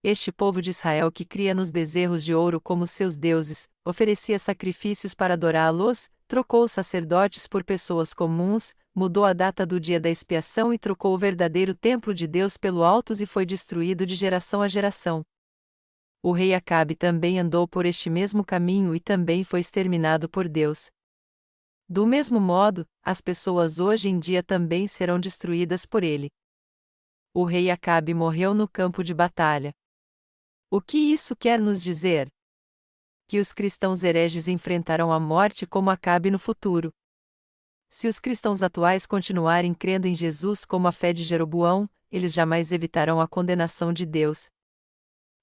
Este povo de Israel que cria nos bezerros de ouro como seus deuses, oferecia sacrifícios para adorá-los, trocou os sacerdotes por pessoas comuns, mudou a data do dia da expiação e trocou o verdadeiro templo de Deus pelo altos e foi destruído de geração a geração. O rei Acabe também andou por este mesmo caminho e também foi exterminado por Deus. Do mesmo modo, as pessoas hoje em dia também serão destruídas por ele. O rei Acabe morreu no campo de batalha. O que isso quer nos dizer? Que os cristãos hereges enfrentarão a morte como Acabe no futuro. Se os cristãos atuais continuarem crendo em Jesus como a fé de Jeroboão, eles jamais evitarão a condenação de Deus.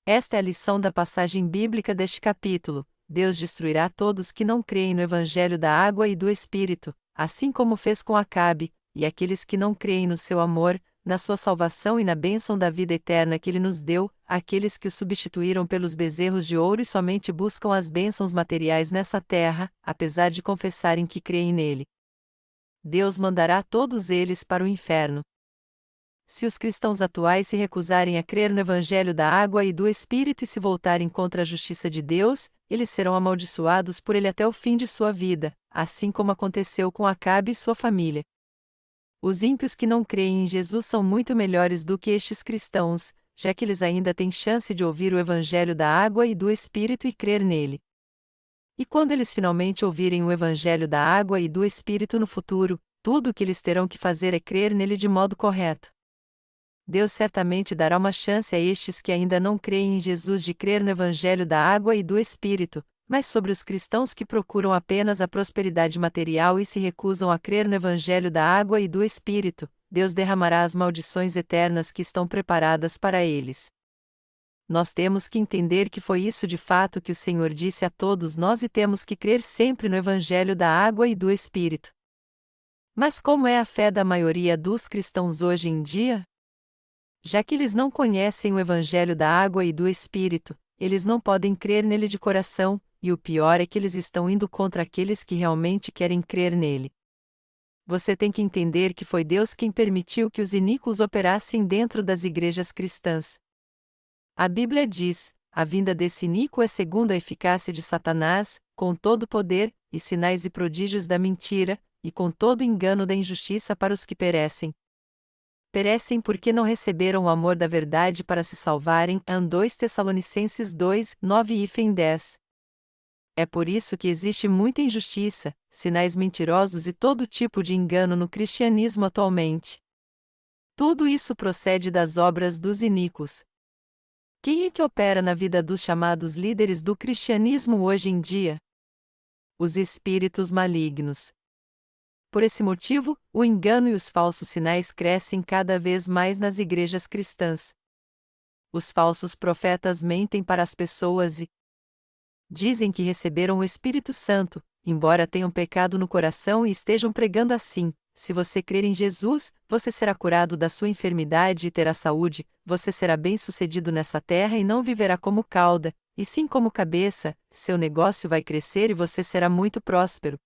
Esta é a lição da passagem bíblica deste capítulo. Deus destruirá todos que não creem no Evangelho da água e do Espírito, assim como fez com Acabe, e aqueles que não creem no seu amor, na sua salvação e na bênção da vida eterna que ele nos deu, aqueles que o substituíram pelos bezerros de ouro e somente buscam as bênçãos materiais nessa terra, apesar de confessarem que creem nele. Deus mandará todos eles para o inferno. Se os cristãos atuais se recusarem a crer no Evangelho da água e do Espírito e se voltarem contra a justiça de Deus, eles serão amaldiçoados por ele até o fim de sua vida, assim como aconteceu com Acabe e sua família. Os ímpios que não creem em Jesus são muito melhores do que estes cristãos, já que eles ainda têm chance de ouvir o Evangelho da água e do Espírito e crer nele. E quando eles finalmente ouvirem o Evangelho da água e do Espírito no futuro, tudo o que eles terão que fazer é crer nele de modo correto. Deus certamente dará uma chance a estes que ainda não creem em Jesus de crer no Evangelho da água e do Espírito, mas sobre os cristãos que procuram apenas a prosperidade material e se recusam a crer no Evangelho da água e do Espírito, Deus derramará as maldições eternas que estão preparadas para eles. Nós temos que entender que foi isso de fato que o Senhor disse a todos nós e temos que crer sempre no Evangelho da água e do Espírito. Mas como é a fé da maioria dos cristãos hoje em dia? Já que eles não conhecem o Evangelho da água e do Espírito, eles não podem crer nele de coração, e o pior é que eles estão indo contra aqueles que realmente querem crer nele. Você tem que entender que foi Deus quem permitiu que os iníquos operassem dentro das igrejas cristãs. A Bíblia diz: a vinda desse iníquo é segundo a eficácia de Satanás, com todo o poder, e sinais e prodígios da mentira, e com todo o engano da injustiça para os que perecem. Perecem porque não receberam o amor da verdade para se salvarem. 2 Tessalonicenses 2, 9 e 10. É por isso que existe muita injustiça, sinais mentirosos e todo tipo de engano no cristianismo atualmente. Tudo isso procede das obras dos iníquos. Quem é que opera na vida dos chamados líderes do cristianismo hoje em dia? Os espíritos malignos. Por esse motivo, o engano e os falsos sinais crescem cada vez mais nas igrejas cristãs. Os falsos profetas mentem para as pessoas e dizem que receberam o Espírito Santo, embora tenham pecado no coração e estejam pregando assim: se você crer em Jesus, você será curado da sua enfermidade e terá saúde, você será bem-sucedido nessa terra e não viverá como cauda, e sim como cabeça, seu negócio vai crescer e você será muito próspero.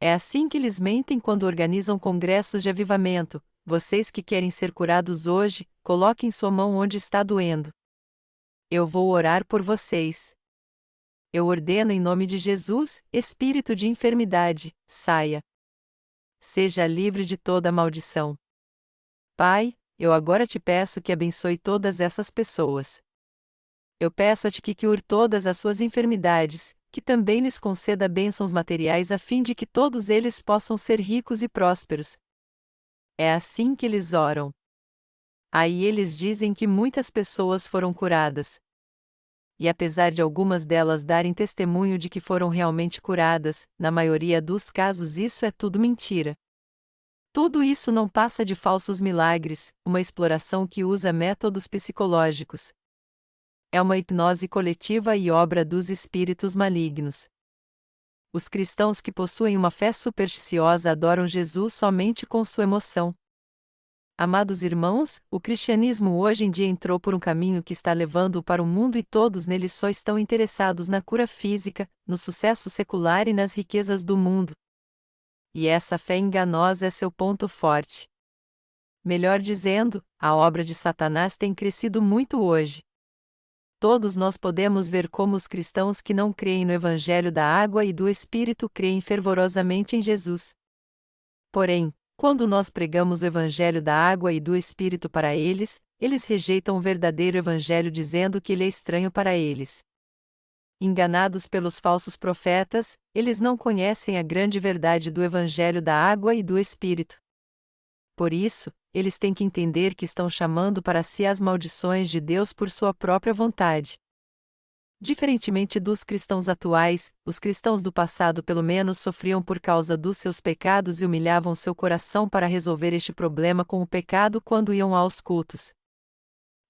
É assim que eles mentem quando organizam congressos de avivamento. Vocês que querem ser curados hoje, coloquem sua mão onde está doendo. Eu vou orar por vocês. Eu ordeno em nome de Jesus, espírito de enfermidade, saia. Seja livre de toda maldição. Pai, eu agora te peço que abençoe todas essas pessoas. Eu peço a ti que cure todas as suas enfermidades, que também lhes conceda bênçãos materiais a fim de que todos eles possam ser ricos e prósperos. É assim que eles oram. Aí eles dizem que muitas pessoas foram curadas. E apesar de algumas delas darem testemunho de que foram realmente curadas, na maioria dos casos isso é tudo mentira. Tudo isso não passa de falsos milagres, uma exploração que usa métodos psicológicos. É uma hipnose coletiva e obra dos espíritos malignos. Os cristãos que possuem uma fé supersticiosa adoram Jesus somente com sua emoção. Amados irmãos, o cristianismo hoje em dia entrou por um caminho que está levando-o para o mundo e todos nele só estão interessados na cura física, no sucesso secular e nas riquezas do mundo. E essa fé enganosa é seu ponto forte. Melhor dizendo, a obra de Satanás tem crescido muito hoje. Todos nós podemos ver como os cristãos que não creem no Evangelho da água e do Espírito creem fervorosamente em Jesus. Porém, quando nós pregamos o Evangelho da água e do Espírito para eles, eles rejeitam o verdadeiro Evangelho dizendo que ele é estranho para eles. Enganados pelos falsos profetas, eles não conhecem a grande verdade do Evangelho da água e do Espírito. Por isso, eles têm que entender que estão chamando para si as maldições de Deus por sua própria vontade. Diferentemente dos cristãos atuais, os cristãos do passado pelo menos sofriam por causa dos seus pecados e humilhavam seu coração para resolver este problema com o pecado quando iam aos cultos.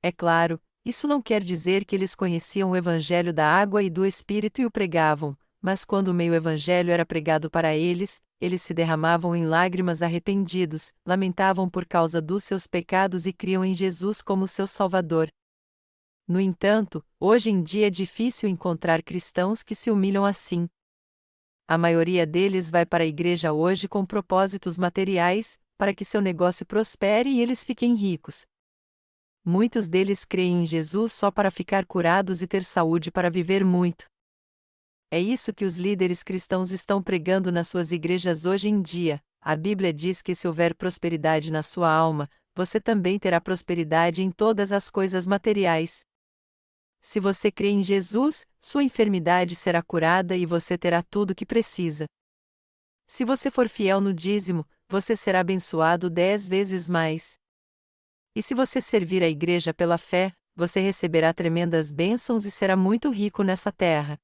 É claro, isso não quer dizer que eles conheciam o Evangelho da água e do Espírito e o pregavam, mas quando o meio-evangelho era pregado para eles, eles se derramavam em lágrimas arrependidos, lamentavam por causa dos seus pecados e criam em Jesus como seu Salvador. No entanto, hoje em dia é difícil encontrar cristãos que se humilham assim. A maioria deles vai para a igreja hoje com propósitos materiais, para que seu negócio prospere e eles fiquem ricos. Muitos deles creem em Jesus só para ficar curados e ter saúde para viver muito. É isso que os líderes cristãos estão pregando nas suas igrejas hoje em dia. A Bíblia diz que se houver prosperidade na sua alma, você também terá prosperidade em todas as coisas materiais. Se você crê em Jesus, sua enfermidade será curada e você terá tudo o que precisa. Se você for fiel no dízimo, você será abençoado 10 vezes mais. E se você servir a igreja pela fé, você receberá tremendas bênçãos e será muito rico nessa terra.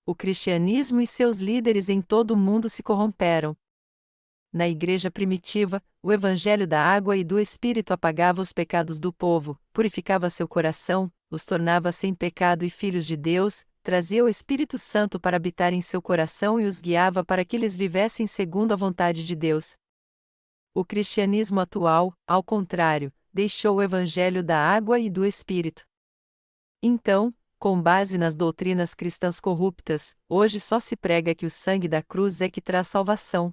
O cristianismo e seus líderes em todo o mundo se corromperam. Na igreja primitiva, o evangelho da água e do Espírito apagava os pecados do povo, purificava seu coração, os tornava sem pecado e filhos de Deus, trazia o Espírito Santo para habitar em seu coração e os guiava para que eles vivessem segundo a vontade de Deus. O cristianismo atual, ao contrário, deixou o evangelho da água e do Espírito. Então, com base nas doutrinas cristãs corruptas, hoje só se prega que o sangue da cruz é que traz salvação.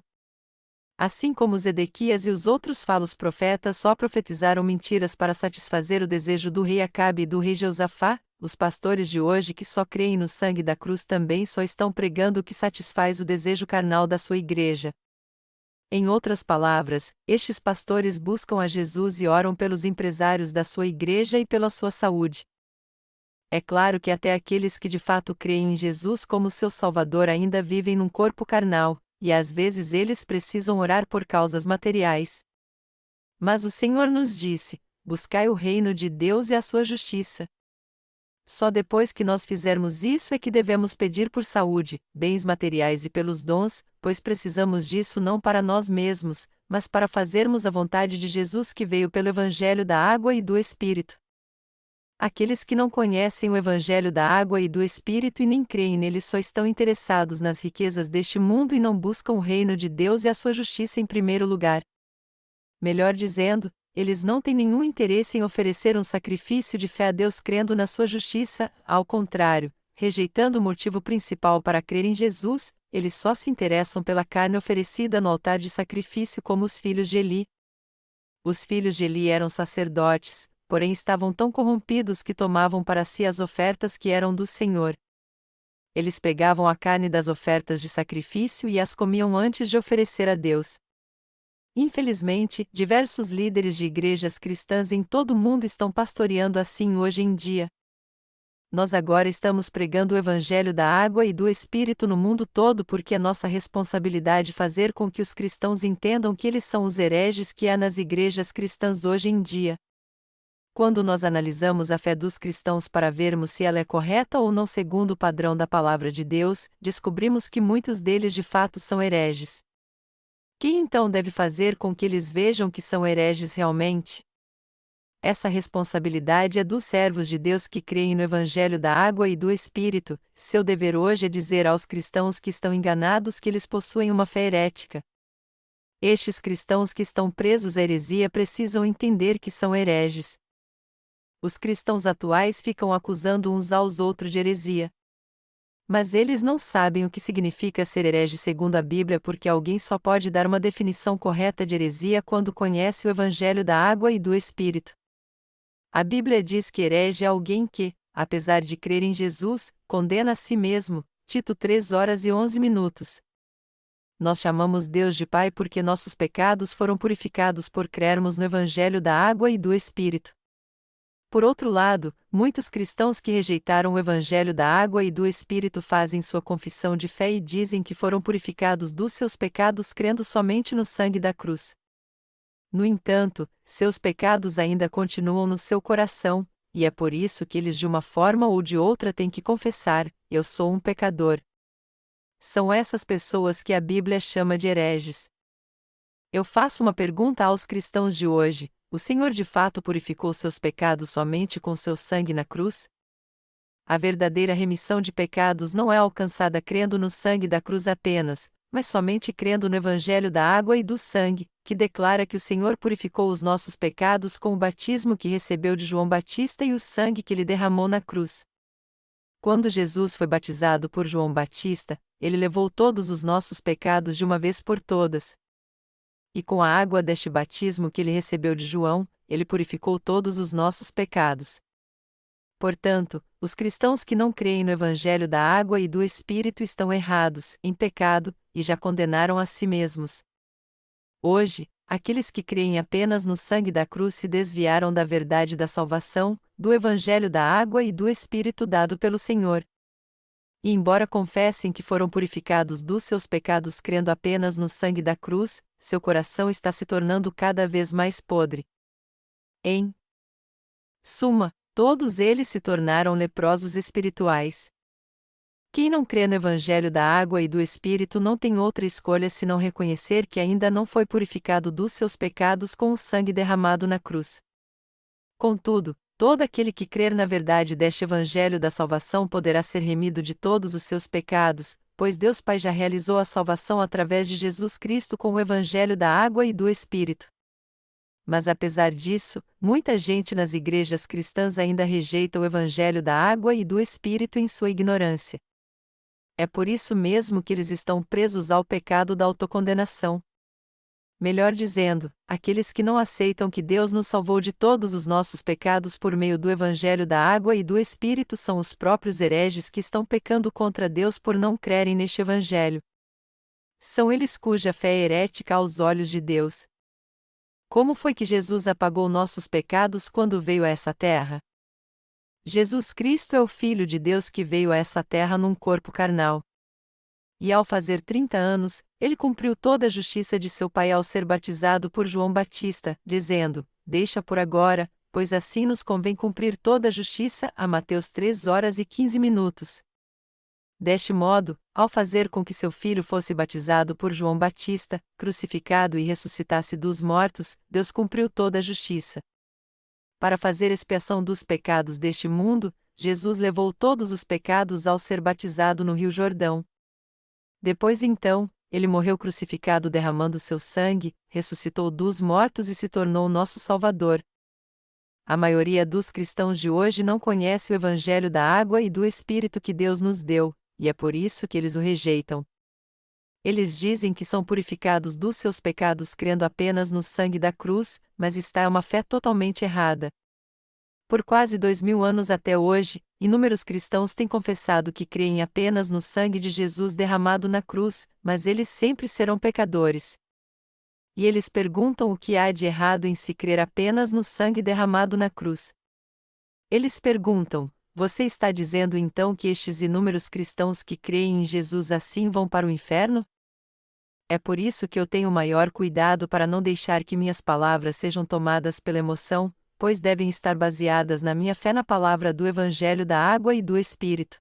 Assim como Zedequias e os outros falsos profetas só profetizaram mentiras para satisfazer o desejo do rei Acabe e do rei Jeosafá, os pastores de hoje que só creem no sangue da cruz também só estão pregando o que satisfaz o desejo carnal da sua igreja. Em outras palavras, estes pastores buscam a Jesus e oram pelos empresários da sua igreja e pela sua saúde. É claro que até aqueles que de fato creem em Jesus como seu Salvador ainda vivem num corpo carnal, e às vezes eles precisam orar por causas materiais. Mas o Senhor nos disse: buscai o reino de Deus e a sua justiça. Só depois que nós fizermos isso é que devemos pedir por saúde, bens materiais e pelos dons, pois precisamos disso não para nós mesmos, mas para fazermos a vontade de Jesus que veio pelo Evangelho da água e do Espírito. Aqueles que não conhecem o Evangelho da água e do Espírito e nem creem nele só estão interessados nas riquezas deste mundo e não buscam o reino de Deus e a sua justiça em primeiro lugar. Melhor dizendo, eles não têm nenhum interesse em oferecer um sacrifício de fé a Deus crendo na sua justiça, ao contrário, rejeitando o motivo principal para crer em Jesus, eles só se interessam pela carne oferecida no altar de sacrifício como os filhos de Eli. Os filhos de Eli eram sacerdotes, porém estavam tão corrompidos que tomavam para si as ofertas que eram do Senhor. Eles pegavam a carne das ofertas de sacrifício e as comiam antes de oferecer a Deus. Infelizmente, diversos líderes de igrejas cristãs em todo o mundo estão pastoreando assim hoje em dia. Nós agora estamos pregando o Evangelho da água e do Espírito no mundo todo porque é nossa responsabilidade fazer com que os cristãos entendam que eles são os hereges que há nas igrejas cristãs hoje em dia. Quando nós analisamos a fé dos cristãos para vermos se ela é correta ou não segundo o padrão da Palavra de Deus, descobrimos que muitos deles de fato são hereges. Quem então deve fazer com que eles vejam que são hereges realmente? Essa responsabilidade é dos servos de Deus que creem no Evangelho da água e do Espírito. Seu dever hoje é dizer aos cristãos que estão enganados que eles possuem uma fé herética. Estes cristãos que estão presos à heresia precisam entender que são hereges. Os cristãos atuais ficam acusando uns aos outros de heresia. Mas eles não sabem o que significa ser herege segundo a Bíblia porque alguém só pode dar uma definição correta de heresia quando conhece o Evangelho da água e do Espírito. A Bíblia diz que herege é alguém que, apesar de crer em Jesus, condena a si mesmo. Tito 3:11. Nós chamamos Deus de Pai porque nossos pecados foram purificados por crermos no Evangelho da água e do Espírito. Por outro lado, muitos cristãos que rejeitaram o Evangelho da água e do Espírito fazem sua confissão de fé e dizem que foram purificados dos seus pecados crendo somente no sangue da cruz. No entanto, seus pecados ainda continuam no seu coração, e é por isso que eles de uma forma ou de outra têm que confessar: eu sou um pecador. São essas pessoas que a Bíblia chama de hereges. Eu faço uma pergunta aos cristãos de hoje: o Senhor de fato purificou seus pecados somente com seu sangue na cruz? A verdadeira remissão de pecados não é alcançada crendo no sangue da cruz apenas, mas somente crendo no Evangelho da água e do sangue, que declara que o Senhor purificou os nossos pecados com o batismo que recebeu de João Batista e o sangue que ele derramou na cruz. Quando Jesus foi batizado por João Batista, ele levou todos os nossos pecados de uma vez por todas. E com a água deste batismo que ele recebeu de João, ele purificou todos os nossos pecados. Portanto, os cristãos que não creem no Evangelho da água e do Espírito estão errados, em pecado, e já condenaram a si mesmos. Hoje, aqueles que creem apenas no sangue da cruz se desviaram da verdade da salvação, do Evangelho da água e do Espírito dado pelo Senhor. E embora confessem que foram purificados dos seus pecados crendo apenas no sangue da cruz, seu coração está se tornando cada vez mais podre. Em suma, todos eles se tornaram leprosos espirituais. Quem não crê no Evangelho da água e do Espírito não tem outra escolha senão reconhecer que ainda não foi purificado dos seus pecados com o sangue derramado na cruz. Contudo, todo aquele que crer na verdade deste Evangelho da salvação poderá ser remido de todos os seus pecados, pois Deus Pai já realizou a salvação através de Jesus Cristo com o Evangelho da água e do Espírito. Mas apesar disso, muita gente nas igrejas cristãs ainda rejeita o Evangelho da água e do Espírito em sua ignorância. É por isso mesmo que eles estão presos ao pecado da autocondenação. Melhor dizendo, aqueles que não aceitam que Deus nos salvou de todos os nossos pecados por meio do Evangelho da água e do Espírito são os próprios hereges que estão pecando contra Deus por não crerem neste Evangelho. São eles cuja fé é herética aos olhos de Deus. Como foi que Jesus apagou nossos pecados quando veio a essa terra? Jesus Cristo é o Filho de Deus que veio a essa terra num corpo carnal. E ao fazer 30 anos, ele cumpriu toda a justiça de seu Pai ao ser batizado por João Batista, dizendo: deixa por agora, pois assim nos convém cumprir toda a justiça. A Mateus 3:15. Deste modo, ao fazer com que seu filho fosse batizado por João Batista, crucificado e ressuscitasse dos mortos, Deus cumpriu toda a justiça. Para fazer expiação dos pecados deste mundo, Jesus levou todos os pecados ao ser batizado no Rio Jordão. Depois então, ele morreu crucificado derramando seu sangue, ressuscitou dos mortos e se tornou nosso Salvador. A maioria dos cristãos de hoje não conhece o Evangelho da água e do Espírito que Deus nos deu, e é por isso que eles o rejeitam. Eles dizem que são purificados dos seus pecados crendo apenas no sangue da cruz, mas esta é uma fé totalmente errada. Por quase 2000 anos até hoje, inúmeros cristãos têm confessado que creem apenas no sangue de Jesus derramado na cruz, mas eles sempre serão pecadores. E eles perguntam o que há de errado em se crer apenas no sangue derramado na cruz. Eles perguntam: Você está dizendo então que estes inúmeros cristãos que creem em Jesus assim vão para o inferno? É por isso que eu tenho maior cuidado para não deixar que minhas palavras sejam tomadas pela emoção, pois devem estar baseadas na minha fé na palavra do Evangelho da Água e do Espírito.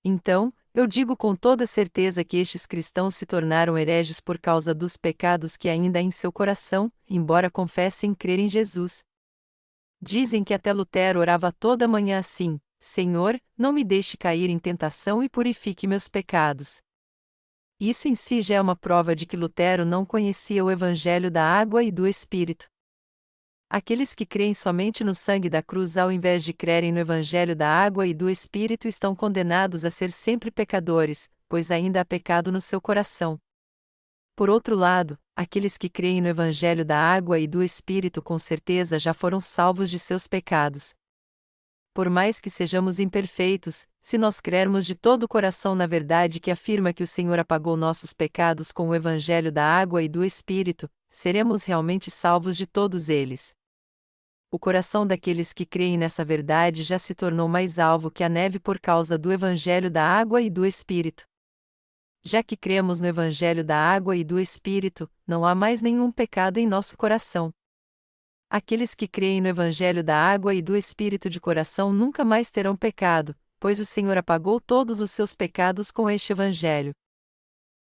Então, eu digo com toda certeza que estes cristãos se tornaram hereges por causa dos pecados que ainda há em seu coração, embora confessem crer em Jesus. Dizem que até Lutero orava toda manhã assim: Senhor, não me deixe cair em tentação e purifique meus pecados. Isso em si já é uma prova de que Lutero não conhecia o Evangelho da Água e do Espírito. Aqueles que creem somente no sangue da cruz ao invés de crerem no Evangelho da Água e do Espírito estão condenados a ser sempre pecadores, pois ainda há pecado no seu coração. Por outro lado, aqueles que creem no Evangelho da Água e do Espírito com certeza já foram salvos de seus pecados. Por mais que sejamos imperfeitos, se nós crermos de todo o coração na verdade que afirma que o Senhor apagou nossos pecados com o Evangelho da Água e do Espírito, seremos realmente salvos de todos eles. O coração daqueles que creem nessa verdade já se tornou mais alvo que a neve por causa do Evangelho da Água e do Espírito. Já que cremos no Evangelho da Água e do Espírito, não há mais nenhum pecado em nosso coração. Aqueles que creem no Evangelho da Água e do Espírito de coração nunca mais terão pecado, pois o Senhor apagou todos os seus pecados com este Evangelho.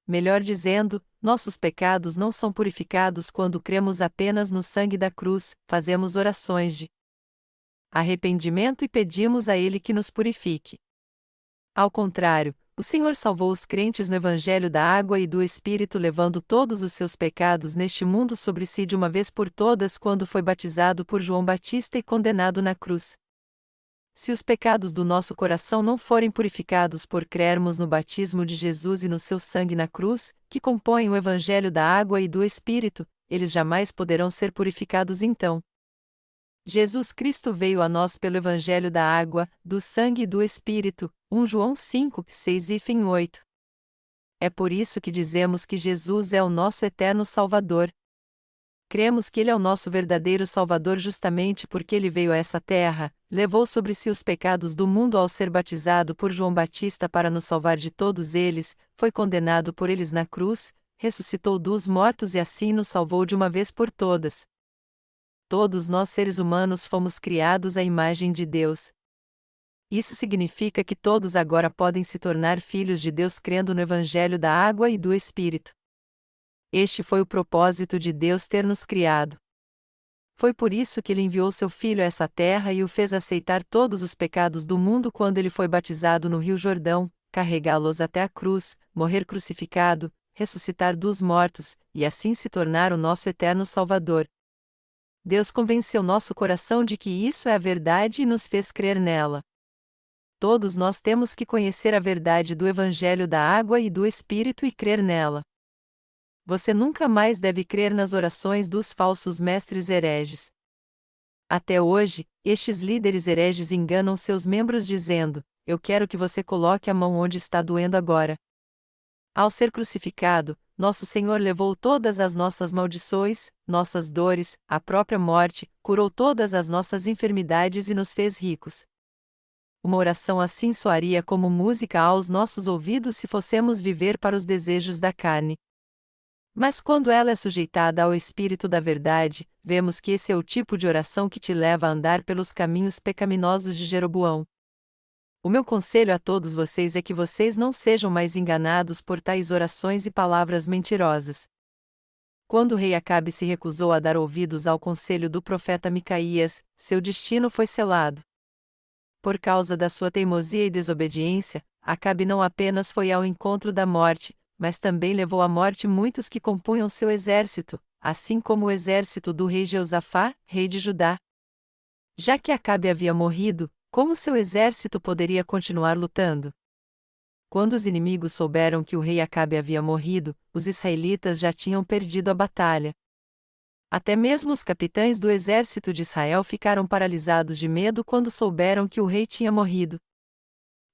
Melhor dizendo, nossos pecados não são purificados quando cremos apenas no sangue da cruz, fazemos orações de arrependimento e pedimos a Ele que nos purifique. Ao contrário, o Senhor salvou os crentes no Evangelho da Água e do Espírito levando todos os seus pecados neste mundo sobre si de uma vez por todas quando foi batizado por João Batista e condenado na cruz. Se os pecados do nosso coração não forem purificados por crermos no batismo de Jesus e no seu sangue na cruz, que compõem o Evangelho da Água e do Espírito, eles jamais poderão ser purificados então. Jesus Cristo veio a nós pelo Evangelho da Água, do Sangue e do Espírito, 1 João 5, 6 e 8. É por isso que dizemos que Jesus é o nosso eterno Salvador. Cremos que Ele é o nosso verdadeiro Salvador justamente porque Ele veio a essa terra, levou sobre si os pecados do mundo ao ser batizado por João Batista para nos salvar de todos eles, foi condenado por eles na cruz, ressuscitou dos mortos e assim nos salvou de uma vez por todas. Todos nós seres humanos fomos criados à imagem de Deus. Isso significa que todos agora podem se tornar filhos de Deus crendo no Evangelho da Água e do Espírito. Este foi o propósito de Deus ter nos criado. Foi por isso que Ele enviou seu Filho a essa terra e o fez aceitar todos os pecados do mundo quando ele foi batizado no Rio Jordão, carregá-los até a cruz, morrer crucificado, ressuscitar dos mortos, e assim se tornar o nosso eterno Salvador. Deus convenceu nosso coração de que isso é a verdade e nos fez crer nela. Todos nós temos que conhecer a verdade do Evangelho da Água e do Espírito e crer nela. Você nunca mais deve crer nas orações dos falsos mestres hereges. Até hoje, estes líderes hereges enganam seus membros dizendo: eu quero que você coloque a mão onde está doendo agora. Ao ser crucificado, nosso Senhor levou todas as nossas maldições, nossas dores, a própria morte, curou todas as nossas enfermidades e nos fez ricos. Uma oração assim soaria como música aos nossos ouvidos se fossemos viver para os desejos da carne. Mas quando ela é sujeitada ao Espírito da Verdade, vemos que esse é o tipo de oração que te leva a andar pelos caminhos pecaminosos de Jeroboão. O meu conselho a todos vocês é que vocês não sejam mais enganados por tais orações e palavras mentirosas. Quando o rei Acabe se recusou a dar ouvidos ao conselho do profeta Micaías, seu destino foi selado. Por causa da sua teimosia e desobediência, Acabe não apenas foi ao encontro da morte, mas também levou à morte muitos que compunham seu exército, assim como o exército do rei Jeosafá, rei de Judá. Já que Acabe havia morrido, como seu exército poderia continuar lutando? Quando os inimigos souberam que o rei Acabe havia morrido, os israelitas já tinham perdido a batalha. Até mesmo os capitães do exército de Israel ficaram paralisados de medo quando souberam que o rei tinha morrido.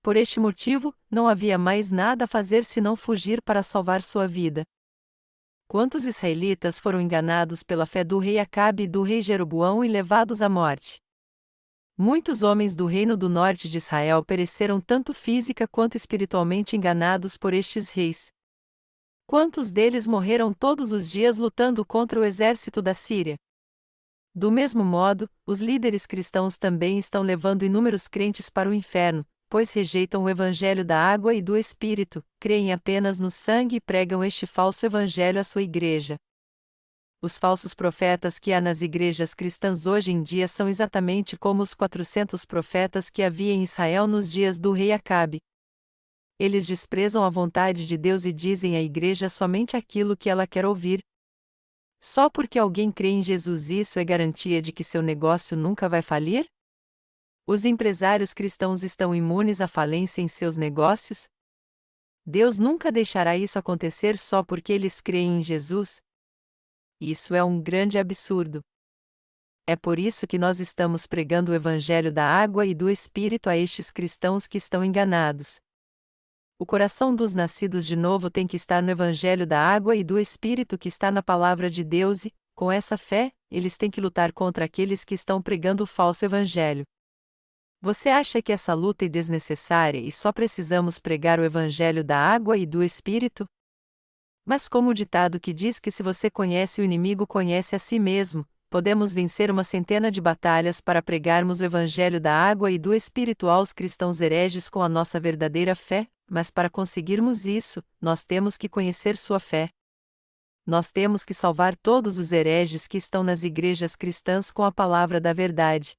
Por este motivo, não havia mais nada a fazer senão fugir para salvar sua vida. Quantos israelitas foram enganados pela fé do rei Acabe e do rei Jeroboão e levados à morte? Muitos homens do reino do norte de Israel pereceram tanto física quanto espiritualmente enganados por estes reis. Quantos deles morreram todos os dias lutando contra o exército da Síria? Do mesmo modo, os líderes cristãos também estão levando inúmeros crentes para o inferno, pois rejeitam o evangelho da água e do Espírito, creem apenas no sangue e pregam este falso evangelho à sua igreja. Os falsos profetas que há nas igrejas cristãs hoje em dia são exatamente como os 400 profetas que havia em Israel nos dias do rei Acabe. Eles desprezam a vontade de Deus e dizem à igreja somente aquilo que ela quer ouvir. Só porque alguém crê em Jesus, isso é garantia de que seu negócio nunca vai falir? Os empresários cristãos estão imunes à falência em seus negócios? Deus nunca deixará isso acontecer só porque eles creem em Jesus? Isso é um grande absurdo. É por isso que nós estamos pregando o Evangelho da água e do Espírito a estes cristãos que estão enganados. O coração dos nascidos de novo tem que estar no Evangelho da água e do Espírito que está na Palavra de Deus e, com essa fé, eles têm que lutar contra aqueles que estão pregando o falso Evangelho. Você acha que essa luta é desnecessária e só precisamos pregar o Evangelho da água e do Espírito? Mas como o ditado que diz que se você conhece o inimigo, conhece a si mesmo, podemos vencer uma centena de batalhas para pregarmos o Evangelho da água e do Espírito aos cristãos hereges com a nossa verdadeira fé, mas para conseguirmos isso, nós temos que conhecer sua fé. Nós temos que salvar todos os hereges que estão nas igrejas cristãs com a palavra da verdade.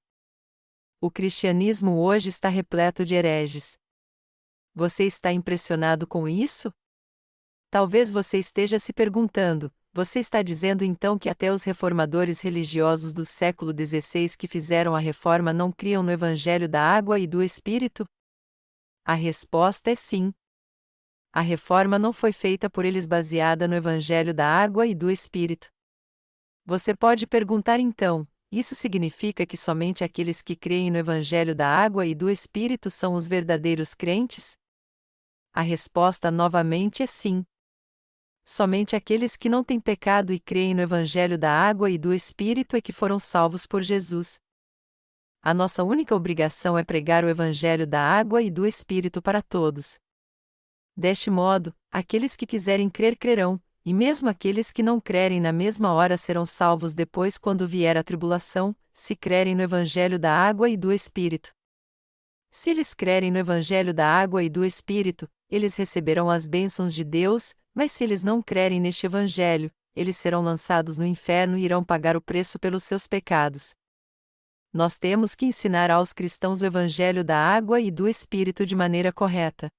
O cristianismo hoje está repleto de hereges. Você está impressionado com isso? Talvez você esteja se perguntando, você está dizendo então que até os reformadores religiosos do século XVI que fizeram a reforma não criam no Evangelho da água e do Espírito? A resposta é sim. A reforma não foi feita por eles baseada no Evangelho da água e do Espírito. Você pode perguntar então, isso significa que somente aqueles que creem no Evangelho da água e do Espírito são os verdadeiros crentes? A resposta novamente é sim. Somente aqueles que não têm pecado e creem no Evangelho da água e do Espírito é que foram salvos por Jesus. A nossa única obrigação é pregar o Evangelho da água e do Espírito para todos. Deste modo, aqueles que quiserem crer crerão, e mesmo aqueles que não crerem na mesma hora serão salvos depois quando vier a tribulação, se crerem no Evangelho da água e do Espírito. Se eles crerem no Evangelho da água e do Espírito, eles receberão as bênçãos de Deus, mas se eles não crerem neste Evangelho, eles serão lançados no inferno e irão pagar o preço pelos seus pecados. Nós temos que ensinar aos cristãos o Evangelho da água e do Espírito de maneira correta.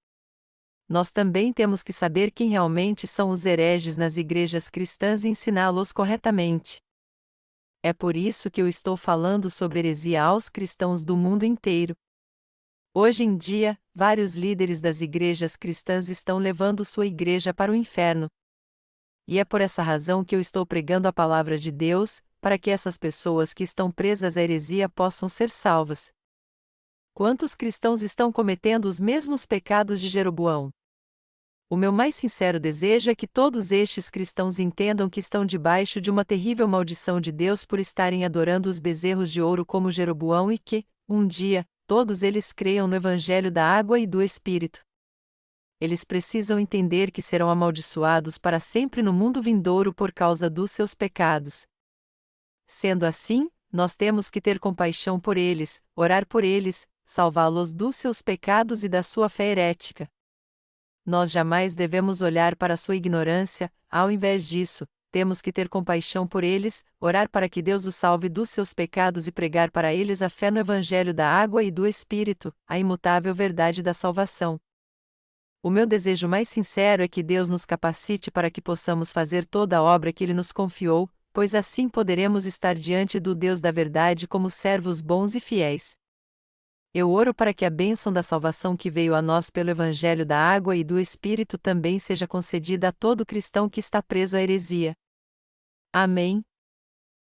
Nós também temos que saber quem realmente são os hereges nas igrejas cristãs e ensiná-los corretamente. É por isso que eu estou falando sobre heresia aos cristãos do mundo inteiro. Hoje em dia, vários líderes das igrejas cristãs estão levando sua igreja para o inferno. E é por essa razão que eu estou pregando a palavra de Deus, para que essas pessoas que estão presas à heresia possam ser salvas. Quantos cristãos estão cometendo os mesmos pecados de Jeroboão? O meu mais sincero desejo é que todos estes cristãos entendam que estão debaixo de uma terrível maldição de Deus por estarem adorando os bezerros de ouro como Jeroboão e que, um dia, todos eles creiam no Evangelho da água e do Espírito. Eles precisam entender que serão amaldiçoados para sempre no mundo vindouro por causa dos seus pecados. Sendo assim, nós temos que ter compaixão por eles, orar por eles, salvá-los dos seus pecados e da sua fé herética. Nós jamais devemos olhar para sua ignorância, ao invés disso, temos que ter compaixão por eles, orar para que Deus os salve dos seus pecados e pregar para eles a fé no Evangelho da água e do Espírito, a imutável verdade da salvação. O meu desejo mais sincero é que Deus nos capacite para que possamos fazer toda a obra que Ele nos confiou, pois assim poderemos estar diante do Deus da verdade como servos bons e fiéis. Eu oro para que a bênção da salvação que veio a nós pelo Evangelho da água e do Espírito também seja concedida a todo cristão que está preso à heresia. Amém.